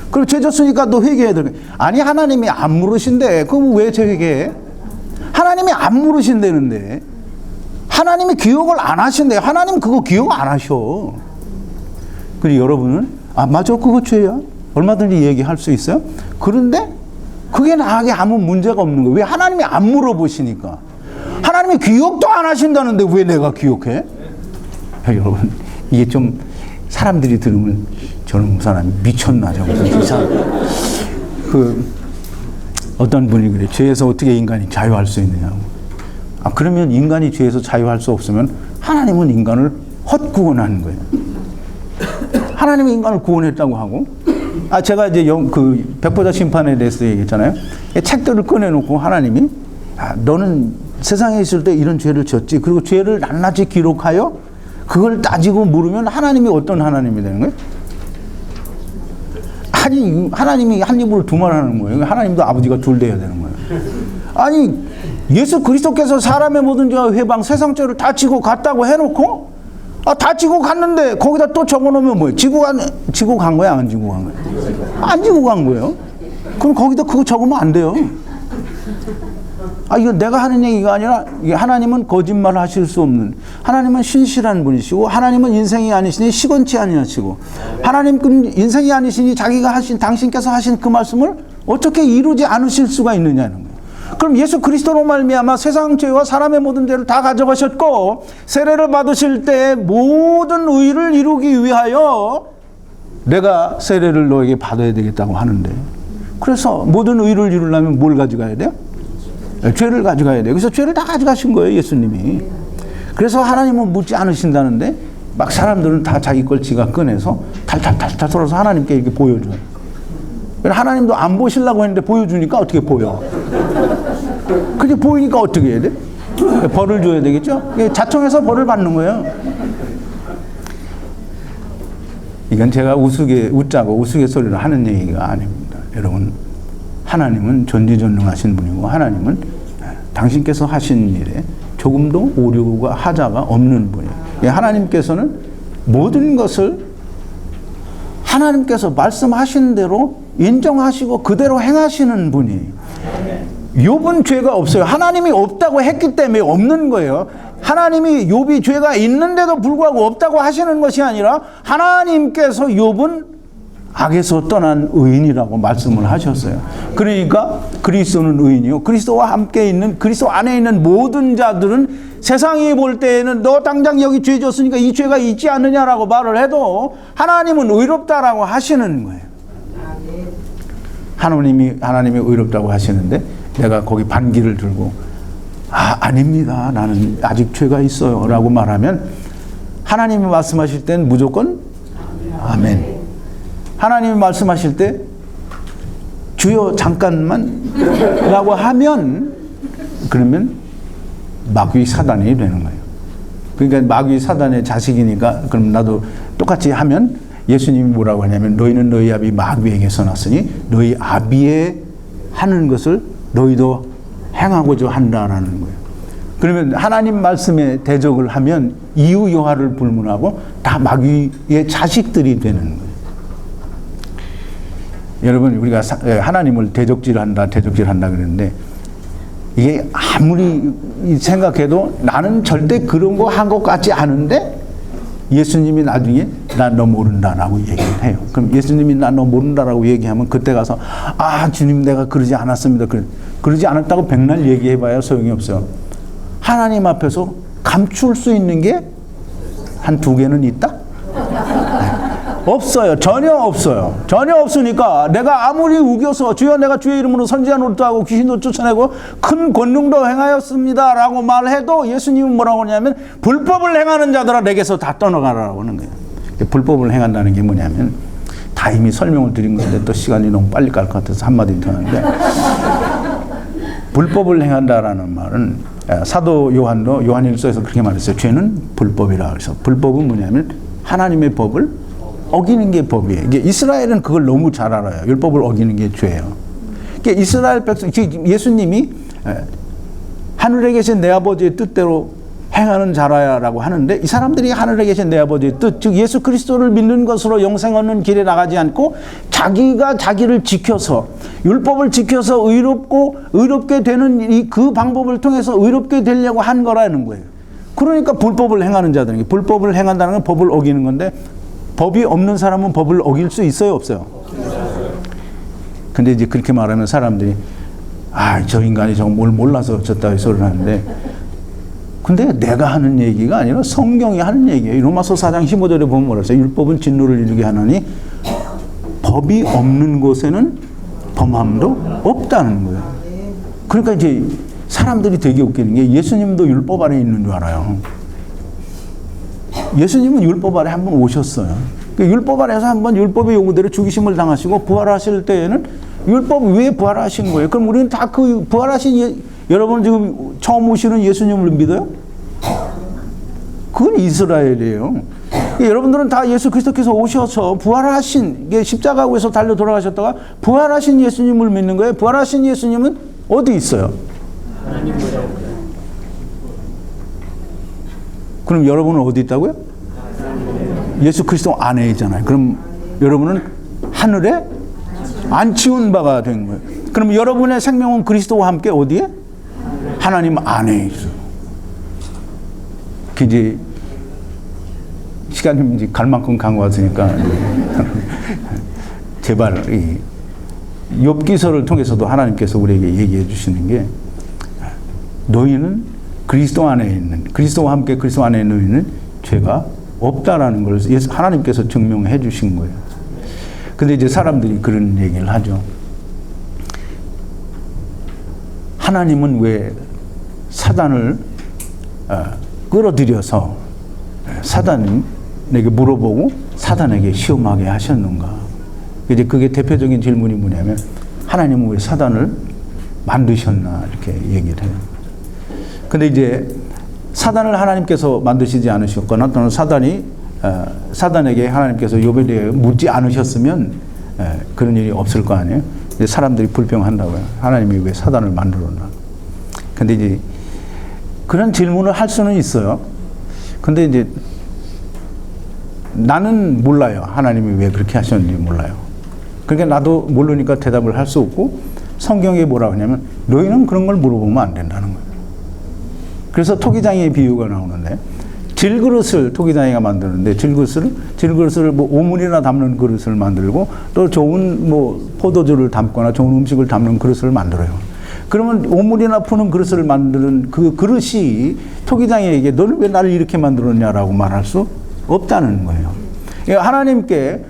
그럼 죄 졌으니까 너 회개해야 돼. 아니 하나님이 안 물으신대. 그럼 왜 죄 회개해? 하나님이 안 물으신다는데. 하나님이 기억을 안 하신대. 하나님 그거 기억 안 하셔. 그리고 여러분은 맞아 그거 죄야. 얼마든지 얘기할 수 있어요. 그런데 그게 나에게 아무 문제가 없는 거예요. 왜? 하나님이 안 물어보시니까. 하나님이 기억도 안 하신다는데 왜 내가 기억해? 여러분 이게 좀 사람들이 들으면 저는 사람이 미쳤나 저거 어떤 분이 그래. 죄에서 어떻게 인간이 자유할 수 있느냐고. 그러면 인간이 죄에서 자유할 수 없으면 하나님은 인간을 헛구원하는 거예요. 하나님이 인간을 구원했다고 하고, 제가 이제 백보자 심판에 대해서 얘기했잖아요. 책들을 꺼내놓고 하나님이, 너는 세상에 있을 때 이런 죄를 졌지. 그리고 죄를 낱낱이 기록하여 그걸 따지고 물으면 하나님이 어떤 하나님이 되는 거예요? 아니, 하나님이 한 입으로 두 말 하는 거예요. 하나님도 아버지가 둘 돼야 되는 거예요. 아니, 예수 그리스도께서 사람의 모든 죄와 회방, 세상 죄를 다 지고 갔다고 해놓고, 다 지고 갔는데 거기다 또 적어놓으면 뭐예요? 지고 간 거야? 안 지고 간 거야? 안 지고 간 거예요. 그럼 거기다 그거 적으면 안 돼요. 이거 내가 하는 얘기가 아니라 하나님은 거짓말 하실 수 없는, 하나님은 신실한 분이시고, 하나님은 인생이 아니시니 시건치 아니하시고, 하나님은 인생이 아니시니 당신께서 하신 그 말씀을 어떻게 이루지 않으실 수가 있느냐는 거예요. 그럼 예수 그리스도로 말미암아 세상 죄와 사람의 모든 죄를 다 가져가셨고, 세례를 받으실 때 모든 의를 이루기 위하여 내가 세례를 너에게 받아야 되겠다고 하는데, 그래서 모든 의를 이루려면 뭘 가져가야 돼요? 죄를 가져가야 돼요. 그래서 죄를 다 가져가신 거예요, 예수님이. 그래서 하나님은 묻지 않으신다는데 막 사람들은 다 자기 걸 지가 꺼내서 탈탈탈탈 털어서 하나님께 이렇게 보여줘요. 하나님도 안 보시려고 했는데 보여주니까 어떻게 보여? 그게 보이니까 어떻게 해야 돼? 벌을 줘야 되겠죠? 자청해서 벌을 받는 거예요. 이건 제가 웃자고 우스갯소리를 하는 얘기가 아닙니다. 여러분, 하나님은 전지전능하신 분이고 하나님은 당신께서 하신 일에 조금도 오류가 하자가 없는 분이에요. 하나님께서는 모든 것을 하나님께서 말씀하신 대로 인정하시고 그대로 행하시는 분이에요. 욥은 죄가 없어요. 하나님이 없다고 했기 때문에 없는 거예요. 하나님이 욥이 죄가 있는데도 불구하고 없다고 하시는 것이 아니라 하나님께서 욥은 악에서 떠난 의인이라고 말씀을 하셨어요. 그러니까 그리스도는 의인이요. 그리스도와 함께 있는 그리스도 안에 있는 모든 자들은 세상이 볼 때에는 너 당장 여기 죄 졌으니까 이 죄가 있지 않느냐라고 말을 해도 하나님은 의롭다라고 하시는 거예요. 하나님이 의롭다고 하시는데 내가 거기 반기를 들고 아닙니다. 나는 아직 죄가 있어요. 라고 말하면 하나님이 말씀하실 땐 무조건 아멘. 하나님이 말씀하실 때 주여 잠깐만 라고 하면 그러면 마귀 사단이 되는 거예요. 그러니까 마귀 사단의 자식이니까 그럼 나도 똑같이 하면 예수님이 뭐라고 하냐면 너희는 너희 아비 마귀에게서 났으니 너희 아비의 하는 것을 너희도 행하고자 한다라는 거예요. 그러면 하나님 말씀에 대적을 하면 이유 여하를 불문하고 다 마귀의 자식들이 되는 거예요. 여러분 우리가 하나님을 대적질한다 그러는데 이게 아무리 생각해도 나는 절대 그런 거 한 것 같지 않은데 예수님이 나중에 난 너 모른다라고 얘기를 해요. 그럼 예수님이 난 너 모른다라고 얘기하면 그때 가서 주님 내가 그러지 않았습니다. 그러지 않았다고 백날 얘기해봐야 소용이 없어요. 하나님 앞에서 감출 수 있는 게 한 두 개는 있다? 없어요. 전혀 없어요. 전혀 없으니까 내가 아무리 우겨서 주여 내가 주의 이름으로 선지자 노릇도 하고 귀신도 쫓아내고 큰 권능도 행하였습니다 라고 말해도 예수님은 뭐라고 하냐면 불법을 행하는 자들아 내게서 다 떠나가라고 하는 거예요. 불법을 행한다는 게 뭐냐면 다 이미 설명을 드린 건데 또 시간이 너무 빨리 갈 것 같아서 한마디 더 하는데 불법을 행한다라는 말은 사도 요한도 요한일서에서 그렇게 말했어요. 죄는 불법이라 그래서 불법은 뭐냐면 하나님의 법을 어기는 게 법이에요. 이게 이스라엘은 그걸 너무 잘 알아요. 율법을 어기는 게 죄예요. 그러니까 이스라엘 백성, 예수님이 하늘에 계신 내 아버지의 뜻대로 행하는 자라야라고 하는데 이 사람들이 하늘에 계신 내 아버지의 뜻, 즉 예수 그리스도를 믿는 것으로 영생 얻는 길에 나가지 않고 자기가 자기를 지켜서 율법을 지켜서 의롭게 되는 그 방법을 통해서 의롭게 되려고 한 거라는 거예요. 그러니까 불법을 행하는 자들은 불법을 행한다는 건 법을 어기는 건데 법이 없는 사람은 법을 어길 수 있어요, 없어요? 근데 이제 그렇게 말하면 사람들이 저 인간이 저거 뭘 몰라서 저따위 소리를 하는데 근데 내가 하는 얘기가 아니라 성경이 하는 얘기예요. 로마서 4장 15절에 보면 뭐라 했어요? 율법은 진노를 이루게 하나니 법이 없는 곳에는 범함도 없다는 거예요. 그러니까 이제 사람들이 되게 웃기는 게 예수님도 율법 아래 있는 줄 알아요. 예수님은 율법 아래 한번 오셨어요. 율법 아래에서 한번 율법의 요구대로 죽이심을 당하시고 부활하실 때에는 율법 왜 부활하신 거예요? 그럼 우리는 다 그 부활하신 여러분 지금 처음 오시는 예수님을 믿어요? 그건 이스라엘이에요. 여러분들은 다 예수 그리스도께서 오셔서 부활하신 십자가에서 달려 돌아가셨다가 부활하신 예수님을 믿는 거예요. 부활하신 예수님은 어디 있어요? 그럼 여러분은 어디 있다고요? 예수 그리스도 안에 있잖아요. 그럼 여러분은 하늘에 안치운 바가 된 거예요. 그럼 여러분의 생명은 그리스도와 함께 어디에? 하나님 안에 있어요. 이제 시간이 이제 갈 만큼 간 것 같으니까 제발 이 욥기서를 통해서도 하나님께서 우리에게 얘기해 주시는 게 너희는 그리스도 안에 있는 그리스도와 함께 그리스도 안에 있는 너희는 죄가 없다라는 걸 하나님께서 증명해 주신 거예요. 근데 이제 사람들이 그런 얘기를 하죠. 하나님은 왜 사단을 끌어들여서 사단에게 물어보고 사단에게 시험하게 하셨는가? 이제 그게 대표적인 질문이 뭐냐면 하나님은 왜 사단을 만드셨나 이렇게 얘기를 해요. 근데 이제 사단을 하나님께서 만드시지 않으셨거나 또는 사단에게 하나님께서 욥에 대해 묻지 않으셨으면 그런 일이 없을 거 아니에요. 사람들이 불평한다고요. 하나님이 왜 사단을 만들었나. 근데 이제 그런 질문을 할 수는 있어요. 근데 이제 나는 몰라요. 하나님이 왜 그렇게 하셨는지 몰라요. 그러니까 나도 모르니까 대답을 할 수 없고, 성경에 뭐라고 하냐면 너희는 그런 걸 물어보면 안 된다는 거예요. 그래서 토기장의 비유가 나오는데, 질그릇을 토기장이가 만드는데 질그릇을 뭐 오물이나 담는 그릇을 만들고 또 좋은 뭐 포도주를 담거나 좋은 음식을 담는 그릇을 만들어요. 그러면 오물이나 푸는 그릇을 만드는 그 그릇이 토기장에게 너는 왜 나를 이렇게 만들었냐라고 말할 수 없다는 거예요. 그러니까 하나님께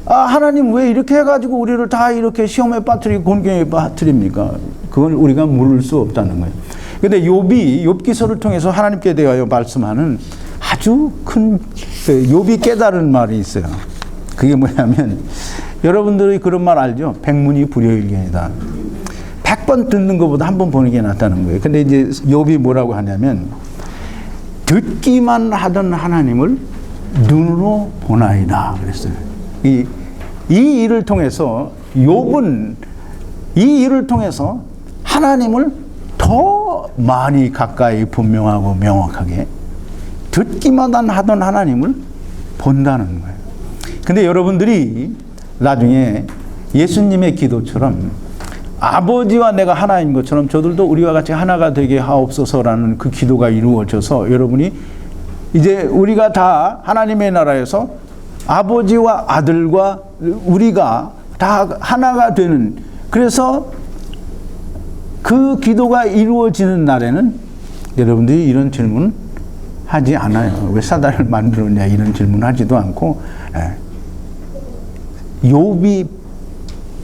하나님 왜 이렇게 해가지고 우리를 다 이렇게 시험에 빠뜨리고 곤경에 빠뜨립니까? 그걸 우리가 물을 수 없다는 거예요. 근데 욥기서를 통해서 하나님께 대하여 말씀하는 아주 큰 욥이 깨달은 말이 있어요. 그게 뭐냐면, 여러분들이 그런 말 알죠? 백문이 불여일견이다. 100번 듣는 것보다 한 번 보는 게 낫다는 거예요. 근데 이제 욥이 뭐라고 하냐면, 듣기만 하던 하나님을 눈으로 보나이다 그랬어요. 이 일을 통해서 욥은 이 일을 통해서 하나님을 더 많이 가까이 분명하고 명확하게 듣기만 하던 하나님을 본다는 거예요. 근데 여러분들이 나중에 예수님의 기도처럼 아버지와 내가 하나인 것처럼 저들도 우리와 같이 하나가 되게 하옵소서라는 그 기도가 이루어져서, 여러분이 이제 우리가 다 하나님의 나라에서 아버지와 아들과 우리가 다 하나가 되는, 그래서 그 기도가 이루어지는 날에는 여러분들이 이런 질문 하지 않아요. 왜 사단을 만들었냐 이런 질문 하지도 않고, 욥이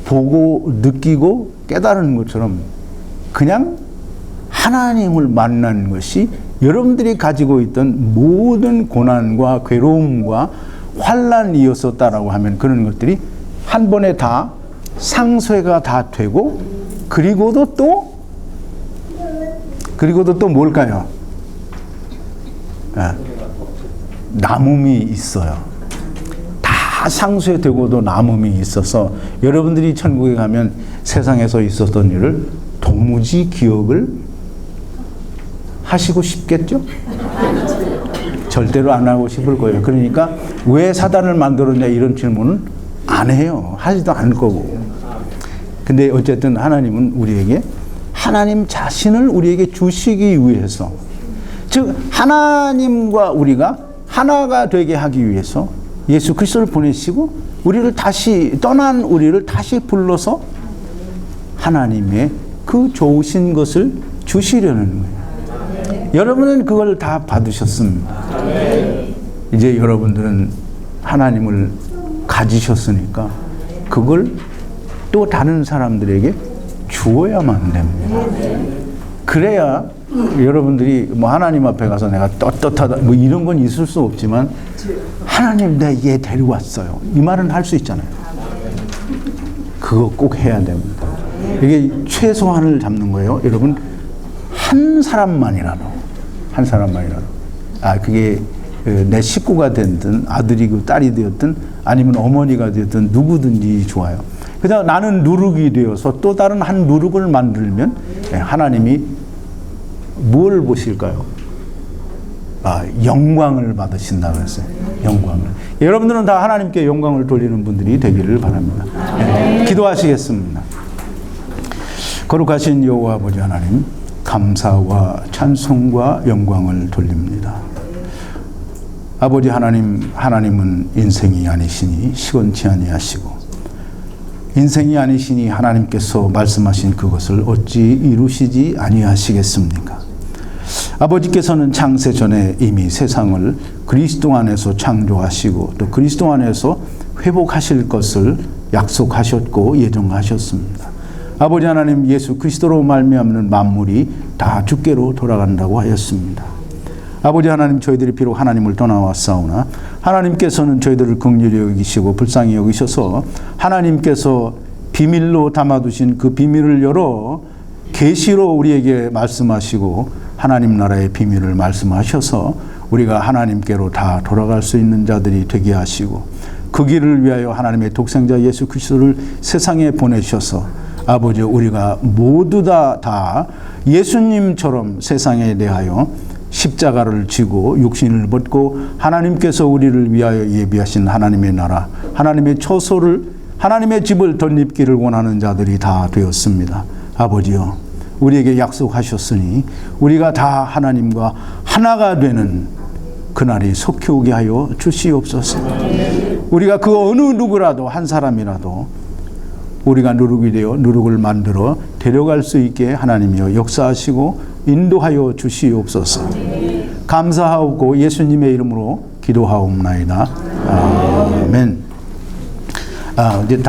보고 느끼고 깨달은 것처럼 그냥 하나님을 만난 것이 여러분들이 가지고 있던 모든 고난과 괴로움과 환난이었었다라고 하면, 그런 것들이 한 번에 다 상쇄가 다 되고, 그리고도 또 뭘까요? 남음이 있어요. 다 상쇄되고도 남음이 있어서 여러분들이 천국에 가면 세상에서 있었던 일을 도무지 기억을 하시고 싶겠죠? 절대로 안 하고 싶을 거예요. 그러니까 왜 사단을 만들었냐 이런 질문은 안 해요. 하지도 않을 거고. 근데 어쨌든 하나님은 우리에게 하나님 자신을 우리에게 주시기 위해서, 즉 하나님과 우리가 하나가 되게 하기 위해서 예수 그리스도를 보내시고 우리를 다시 떠난 우리를 다시 불러서 하나님의 그 좋으신 것을 주시려는 거예요. 여러분은 그걸 다 받으셨습니다. 이제 여러분들은 하나님을 가지셨으니까 그걸 또 다른 사람들에게 주어야만 됩니다. 그래야 여러분들이 뭐 하나님 앞에 가서 내가 떳떳하다 뭐 이런 건 있을 수 없지만, 하나님 내 얘 데려왔어요 이 말은 할 수 있잖아요. 그거 꼭 해야 됩니다. 이게 최소한을 잡는 거예요. 여러분, 한 사람만이라도 그게 내 식구가 됐든 아들이고 딸이 되었든 아니면 어머니가 되었든 누구든지 좋아요. 그래서 나는 누룩이 되어서 또 다른 한 누룩을 만들면 하나님이 뭘 보실까요? 영광을 받으신다고 했어요. 영광을. 여러분들은 다 하나님께 영광을 돌리는 분들이 되기를 바랍니다. 기도하시겠습니다. 거룩하신 여호와 아버지 하나님, 감사와 찬송과 영광을 돌립니다. 아버지 하나님, 하나님은 인생이 아니시니 시건치 아니하시고, 인생이 아니시니 하나님께서 말씀하신 그것을 어찌 이루시지 아니하시겠습니까? 아버지께서는 창세 전에 이미 세상을 그리스도 안에서 창조하시고 또 그리스도 안에서 회복하실 것을 약속하셨고 예정하셨습니다. 아버지 하나님, 예수 그리스도로 말미암는 만물이 다 주께로 돌아간다고 하였습니다. 아버지 하나님, 저희들이 비록 하나님을 떠나왔사오나 하나님께서는 저희들을 긍휼히 여기시고 불쌍히 여기셔서 하나님께서 비밀로 담아두신 그 비밀을 열어 계시로 우리에게 말씀하시고 하나님 나라의 비밀을 말씀하셔서 우리가 하나님께로 다 돌아갈 수 있는 자들이 되게 하시고 그 길을 위하여 하나님의 독생자 예수 그리스도를 세상에 보내셔서 아버지 우리가 모두 다 예수님처럼 세상에 대하여 십자가를 지고 육신을 벗고 하나님께서 우리를 위하여 예비하신 하나님의 나라, 하나님의 처소를, 하나님의 집을 덧입기를 원하는 자들이 다 되었습니다. 아버지여, 우리에게 약속하셨으니 우리가 다 하나님과 하나가 되는 그날이 속히 오게 하여 주시옵소서. 우리가 그 어느 누구라도 한 사람이라도 우리가 누룩이 되어 누룩을 만들어 데려갈 수 있게 하나님이여 역사하시고 인도하여 주시옵소서. 감사하고 예수님의 이름으로 기도하옵나이다. 아멘. 이제